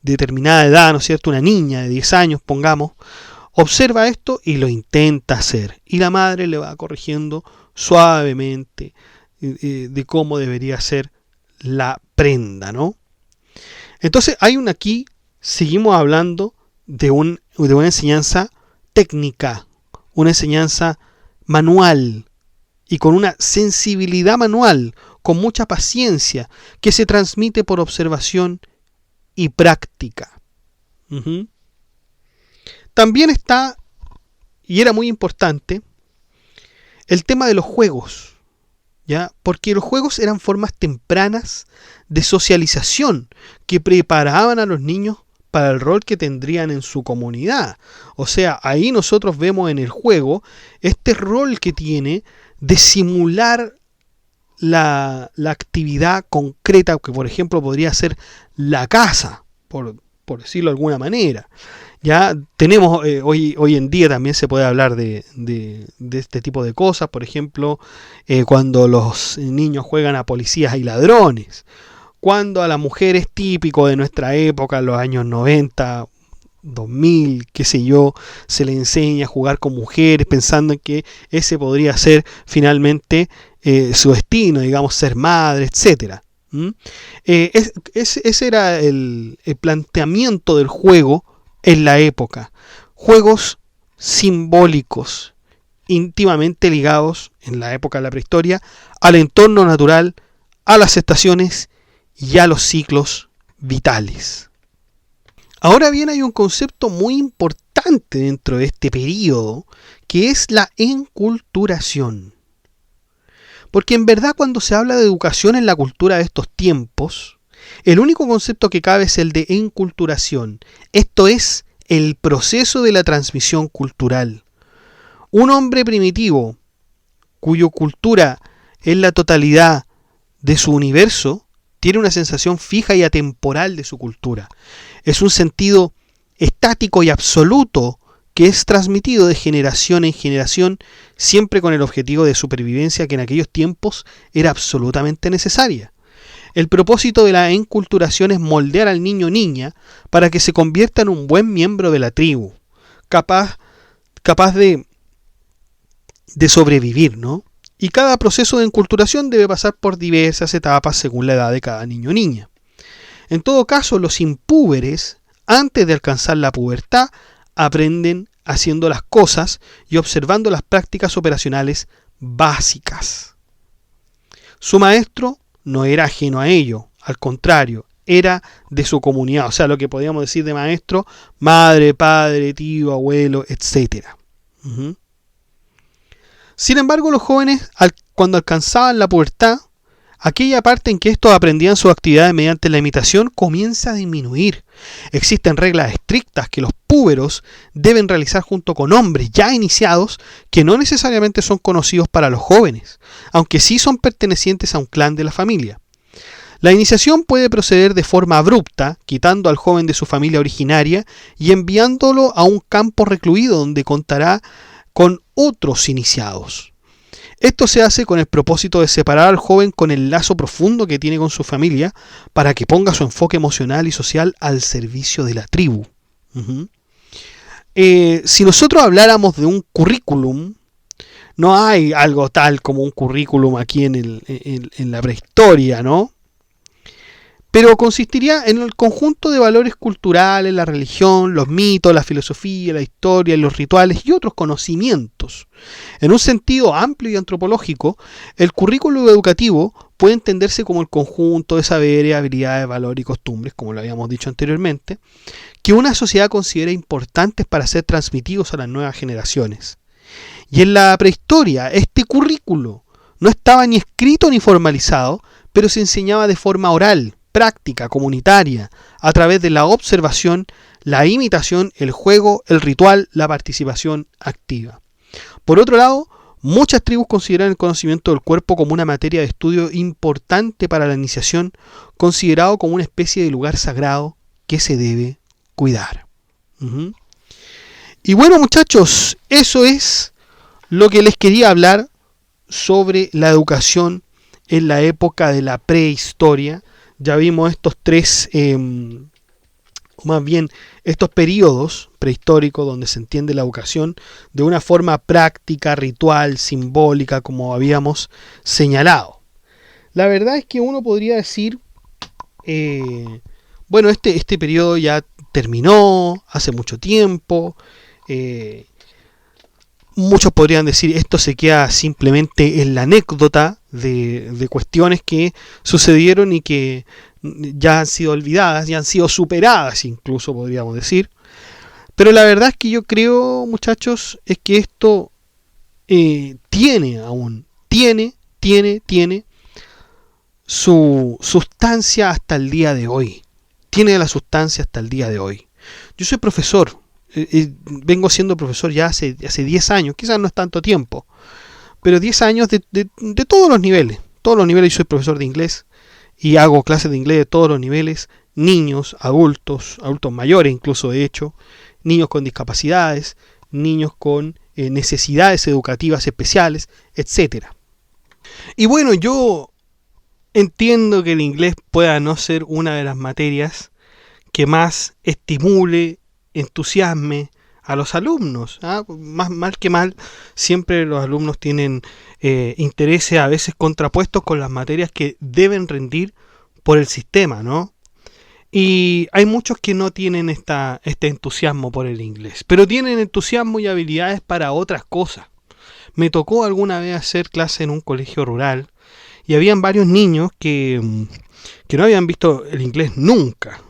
determinada edad, ¿no es cierto?, una niña de 10 años, pongamos, observa esto y lo intenta hacer. Y la madre le va corrigiendo suavemente de cómo debería ser la prenda, ¿no? Entonces aquí seguimos hablando de una enseñanza técnica, una enseñanza manual y con una sensibilidad manual, con mucha paciencia, que se transmite por observación y práctica. Uh-huh. También está, y era muy importante, el tema de los juegos, ¿ya? Porque los juegos eran formas tempranas de socialización que preparaban a los niños para el rol que tendrían en su comunidad. O sea, ahí nosotros vemos en el juego este rol que tiene de simular la actividad concreta, que por ejemplo podría ser la casa, por decirlo de alguna manera. Ya tenemos, hoy en día también se puede hablar de este tipo de cosas, por ejemplo, cuando los niños juegan a policías y ladrones, cuando a las mujeres, típico de nuestra época, en los años 90, 2000, qué sé yo, se le enseña a jugar con mujeres pensando en que ese podría ser finalmente su destino, digamos, ser madre, etcétera. Ese era el planteamiento del juego en la época. Juegos simbólicos, íntimamente ligados, en la época de la prehistoria, al entorno natural, a las estaciones y a los ciclos vitales. Ahora bien, hay un concepto muy importante dentro de este periodo, que es la enculturación. Porque en verdad, cuando se habla de educación en la cultura de estos tiempos, el único concepto que cabe es el de enculturación. Esto es el proceso de la transmisión cultural. Un hombre primitivo, cuya cultura es la totalidad de su universo, tiene una sensación fija y atemporal de su cultura. Es un sentido estático y absoluto que es transmitido de generación en generación, siempre con el objetivo de supervivencia que en aquellos tiempos era absolutamente necesaria. El propósito de la enculturación es moldear al niño o niña para que se convierta en un buen miembro de la tribu, capaz de sobrevivir, ¿no? Y cada proceso de enculturación debe pasar por diversas etapas según la edad de cada niño o niña. En todo caso, los impúberes, antes de alcanzar la pubertad, aprenden haciendo las cosas y observando las prácticas operacionales básicas. Su maestro no era ajeno a ello, al contrario, era de su comunidad, o sea, lo que podríamos decir de maestro, madre, padre, tío, abuelo, etc. Uh-huh. Sin embargo, los jóvenes, cuando alcanzaban la pubertad, aquella parte en que estos aprendían sus actividades mediante la imitación comienza a disminuir. Existen reglas estrictas que los púberos deben realizar junto con hombres ya iniciados que no necesariamente son conocidos para los jóvenes, aunque sí son pertenecientes a un clan de la familia. La iniciación puede proceder de forma abrupta, quitando al joven de su familia originaria y enviándolo a un campo recluido donde contará con otros iniciados. Esto se hace con el propósito de separar al joven con el lazo profundo que tiene con su familia para que ponga su enfoque emocional y social al servicio de la tribu. Uh-huh. Si nosotros habláramos de un currículum, no hay algo tal como un currículum aquí en la prehistoria, ¿no? Pero consistiría en el conjunto de valores culturales, la religión, los mitos, la filosofía, la historia, los rituales y otros conocimientos. En un sentido amplio y antropológico, el currículo educativo puede entenderse como el conjunto de saberes, habilidades, valores y costumbres, como lo habíamos dicho anteriormente, que una sociedad considera importantes para ser transmitidos a las nuevas generaciones. Y en la prehistoria, este currículo no estaba ni escrito ni formalizado, pero se enseñaba de forma oral, práctica, comunitaria, a través de la observación, la imitación, el juego, el ritual, la participación activa. Por otro lado, muchas tribus consideran el conocimiento del cuerpo como una materia de estudio importante para la iniciación, considerado como una especie de lugar sagrado que se debe cuidar. Uh-huh. Y bueno, muchachos, eso es lo que les quería hablar sobre la educación en la época de la prehistoria. Ya vimos estos tres o más bien estos periodos prehistóricos donde se entiende la educación de una forma práctica, ritual, simbólica, como habíamos señalado. La verdad es que uno podría decir, bueno, este periodo ya terminó hace mucho tiempo. Muchos podrían decir esto se queda simplemente en la anécdota de cuestiones que sucedieron y que ya han sido olvidadas, ya han sido superadas incluso podríamos decir. Pero la verdad es que yo creo, muchachos, es que esto tiene su sustancia hasta el día de hoy. Tiene la sustancia hasta el día de hoy. Yo soy profesor, vengo siendo profesor ya hace 10 años, quizás no es tanto tiempo, pero 10 años de todos los niveles. Yo soy profesor de inglés y hago clases de inglés de todos los niveles, niños, adultos mayores incluso de hecho, niños con discapacidades, niños con necesidades educativas especiales, etcétera. Y bueno, yo entiendo que el inglés pueda no ser una de las materias que más estimule, entusiasme a los alumnos. Más mal que mal, siempre los alumnos tienen intereses a veces contrapuestos con las materias que deben rendir por el sistema, ¿no? Y hay muchos que no tienen este entusiasmo por el inglés, pero tienen entusiasmo y habilidades para otras cosas. Me tocó alguna vez hacer clase en un colegio rural y habían varios niños que no habían visto el inglés nunca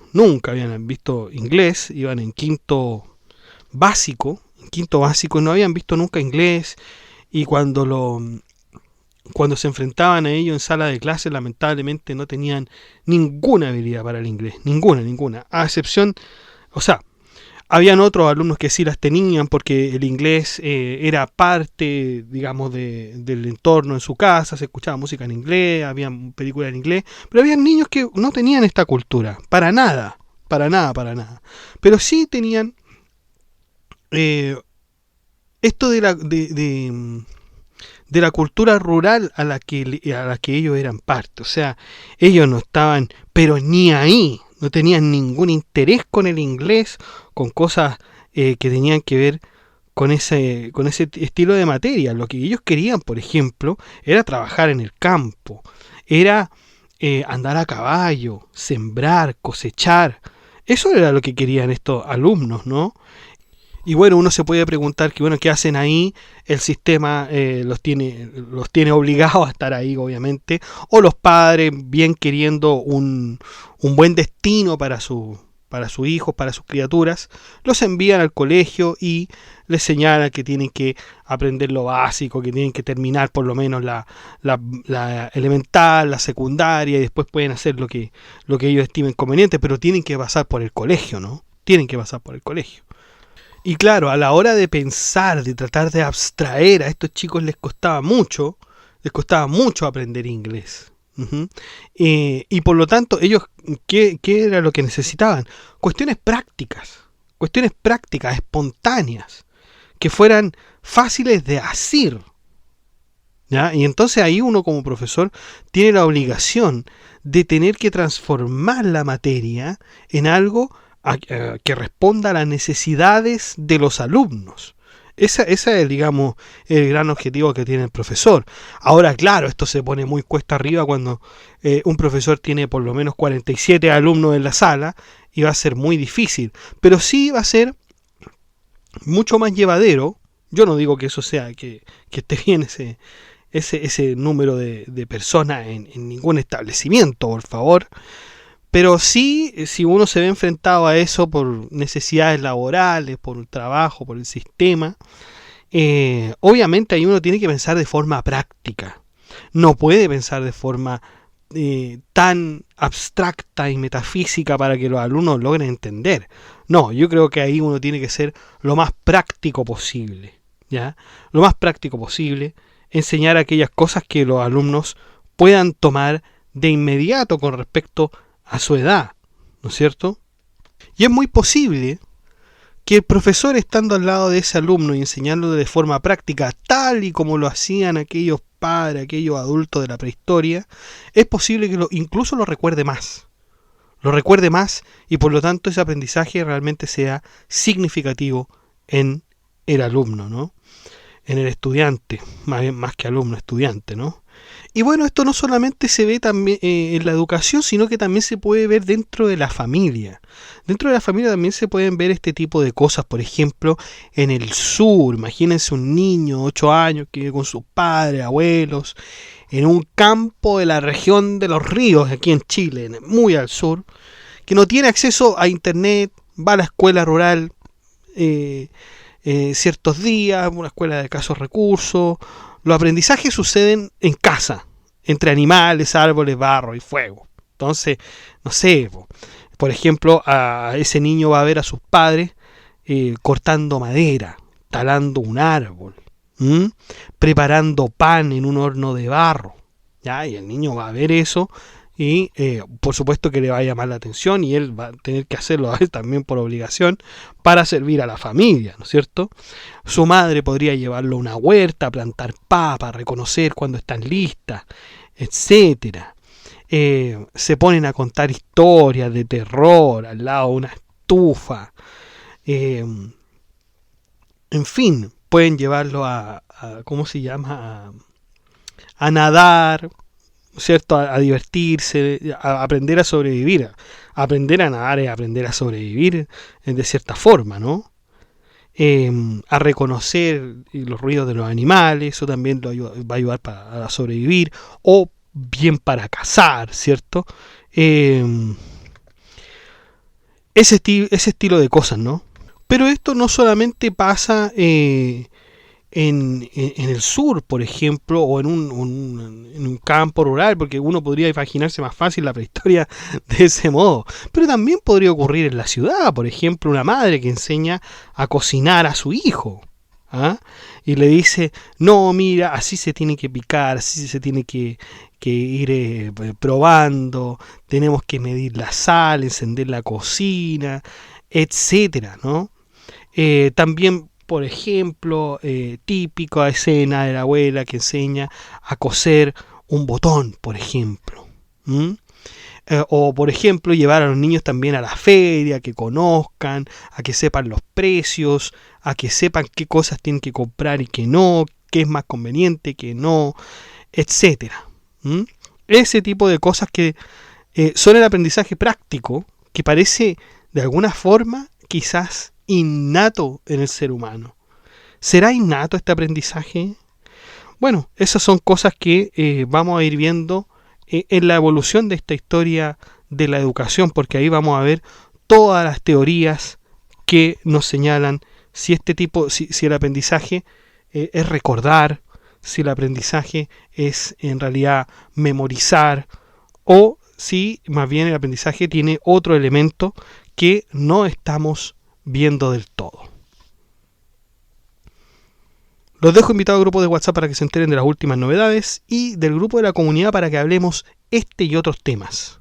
habían visto inglés, iban en quinto básico y no habían visto nunca inglés, y cuando se enfrentaban a ello en sala de clase, lamentablemente no tenían ninguna habilidad para el inglés, ninguna, a excepción, o sea, habían otros alumnos que sí las tenían porque el inglés era parte, digamos, del entorno en su casa, se escuchaba música en inglés, había películas en inglés, pero había niños que no tenían esta cultura, para nada. Pero sí tenían esto de la cultura rural a la que ellos eran parte. O sea, ellos no estaban, pero ni ahí, no tenían ningún interés con el inglés, con cosas que tenían que ver con ese estilo de materia. Lo que ellos querían, por ejemplo, era trabajar en el campo, era andar a caballo, sembrar, cosechar. Eso era lo que querían estos alumnos, ¿no? Y bueno, uno se puede preguntar que, bueno, ¿qué hacen ahí? El sistema los tiene obligados a estar ahí, obviamente, o los padres, bien queriendo un buen destino para sus hijos, para sus criaturas, los envían al colegio y les señalan que tienen que aprender lo básico, que tienen que terminar por lo menos la elemental, la secundaria, y después pueden hacer lo que ellos estimen conveniente, pero tienen que pasar por el colegio, ¿no? Tienen que pasar por el colegio. Y claro, a la hora de pensar, de tratar de abstraer, a estos chicos les costaba mucho aprender inglés. Y por lo tanto, ellos, ¿qué era lo que necesitaban? Cuestiones prácticas, espontáneas, que fueran fáciles de hacer. ¿Ya? Y entonces ahí uno como profesor tiene la obligación de tener que transformar la materia en algo que responda a las necesidades de los alumnos. Ese es, digamos, el gran objetivo que tiene el profesor. Ahora, claro, esto se pone muy cuesta arriba cuando un profesor tiene por lo menos 47 alumnos en la sala, y va a ser muy difícil. Pero sí va a ser mucho más llevadero. Yo no digo que eso sea, que esté bien ese número de personas en ningún establecimiento, por favor. Pero sí, si uno se ve enfrentado a eso por necesidades laborales, por el trabajo, por el sistema, obviamente ahí uno tiene que pensar de forma práctica. No puede pensar de forma tan abstracta y metafísica para que los alumnos logren entender. No, yo creo que ahí uno tiene que ser lo más práctico posible, ¿ya? Lo más práctico posible, enseñar aquellas cosas que los alumnos puedan tomar de inmediato con respecto a su edad, ¿no es cierto? Y es muy posible que el profesor, estando al lado de ese alumno y enseñándole de forma práctica, tal y como lo hacían aquellos padres, aquellos adultos de la prehistoria, es posible que incluso lo recuerde más. lo recuerde más y por lo tanto ese aprendizaje realmente sea significativo en el alumno, ¿no? En el estudiante, más bien más que alumno, estudiante, ¿no? Y bueno, esto no solamente se ve también en la educación, sino que también se puede ver dentro de la familia. Dentro de la familia también se pueden ver este tipo de cosas, por ejemplo, en el sur. Imagínense un niño, 8 años, que vive con sus padres, abuelos, en un campo de la región de los ríos, aquí en Chile, muy al sur, que no tiene acceso a internet, va a la escuela rural eh, ciertos días, una escuela de escasos recursos. Los aprendizajes suceden en casa, entre animales, árboles, barro y fuego. Entonces, no sé, por ejemplo, a ese niño va a ver a sus padres cortando madera, talando un árbol, ¿m? Preparando pan en un horno de barro. ¿Ya? Y el niño va a ver eso y por supuesto que le va a llamar la atención y él va a tener que hacerlo a él también por obligación para servir a la familia, ¿no es cierto? Su madre podría llevarlo a una huerta, a plantar papas, reconocer cuando están listas, etcétera. Se ponen a contar historias de terror al lado de una estufa. Eh, en fin, pueden llevarlo a ¿cómo se llama? A nadar, ¿cierto? A divertirse, a aprender a sobrevivir. Aprender a nadar es aprender a sobrevivir de cierta forma, ¿no? A reconocer los ruidos de los animales, eso también lo va a ayudar para a sobrevivir, o bien para cazar, ¿cierto? Eh, ese estilo de cosas, ¿no? Pero esto no solamente pasa en el sur, por ejemplo, o en un campo rural, porque uno podría imaginarse más fácil la prehistoria de ese modo. Pero también podría ocurrir en la ciudad, por ejemplo, una madre que enseña a cocinar a su hijo. ¿Ah? Y le dice, no, mira, así se tiene que picar, así se tiene que ir probando, tenemos que medir la sal, encender la cocina, etcétera, ¿no? También, por ejemplo, típica escena de la abuela que enseña a coser un botón, por ejemplo. ¿Mm? O, por ejemplo, llevar a los niños también a la feria, que conozcan, a que sepan los precios, a que sepan qué cosas tienen que comprar y qué no, qué es más conveniente, qué no, etcétera. ¿Mm? Ese tipo de cosas que son el aprendizaje práctico, que parece de alguna forma quizás innato en el ser humano. ¿Será innato este aprendizaje? Bueno, esas son cosas que vamos a ir viendo en la evolución de esta historia de la educación, porque ahí vamos a ver todas las teorías que nos señalan si este tipo, si el aprendizaje es recordar, si el aprendizaje es en realidad memorizar, o si más bien el aprendizaje tiene otro elemento que no estamos viendo del todo. Los dejo invitados al grupo de WhatsApp para que se enteren de las últimas novedades y del grupo de la comunidad para que hablemos este y otros temas.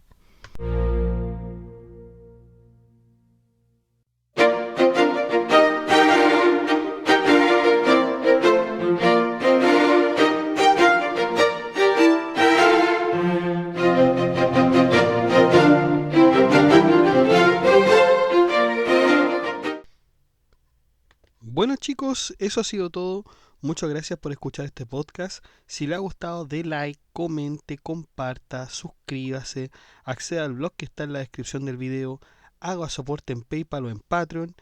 Bueno chicos, eso ha sido todo. Muchas gracias por escuchar este podcast. Si le ha gustado, dé like, comente, comparta, suscríbase, acceda al blog que está en la descripción del video, haga soporte en PayPal o en Patreon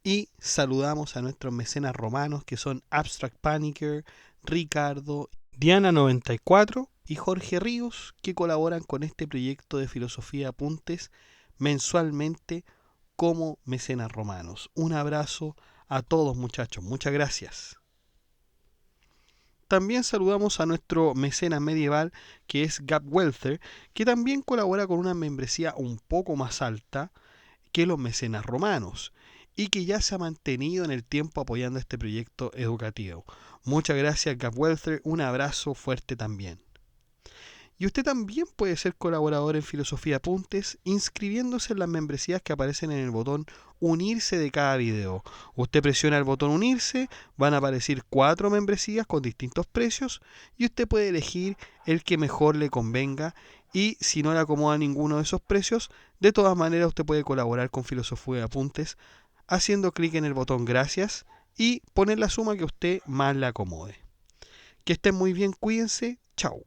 y saludamos a nuestros mecenas romanos que son Abstract Panicker, Ricardo, Diana94 y Jorge Ríos, que colaboran con este proyecto de Filosofía Apuntes mensualmente como mecenas romanos. Un abrazo a todos muchachos, muchas gracias. También saludamos a nuestro mecenas medieval que es Gab Welther, que también colabora con una membresía un poco más alta que los mecenas romanos y que ya se ha mantenido en el tiempo apoyando este proyecto educativo. Muchas gracias Gab Welther, un abrazo fuerte también. Y usted también puede ser colaborador en Filosofía Apuntes inscribiéndose en las membresías que aparecen en el botón unirse de cada video. Usted presiona el botón unirse, van a aparecer 4 membresías con distintos precios y usted puede elegir el que mejor le convenga Y si no le acomoda ninguno de esos precios, de todas maneras usted puede colaborar con Filosofía de Apuntes haciendo clic en el botón gracias y poner la suma que a usted más le acomode. Que estén muy bien, cuídense, chao.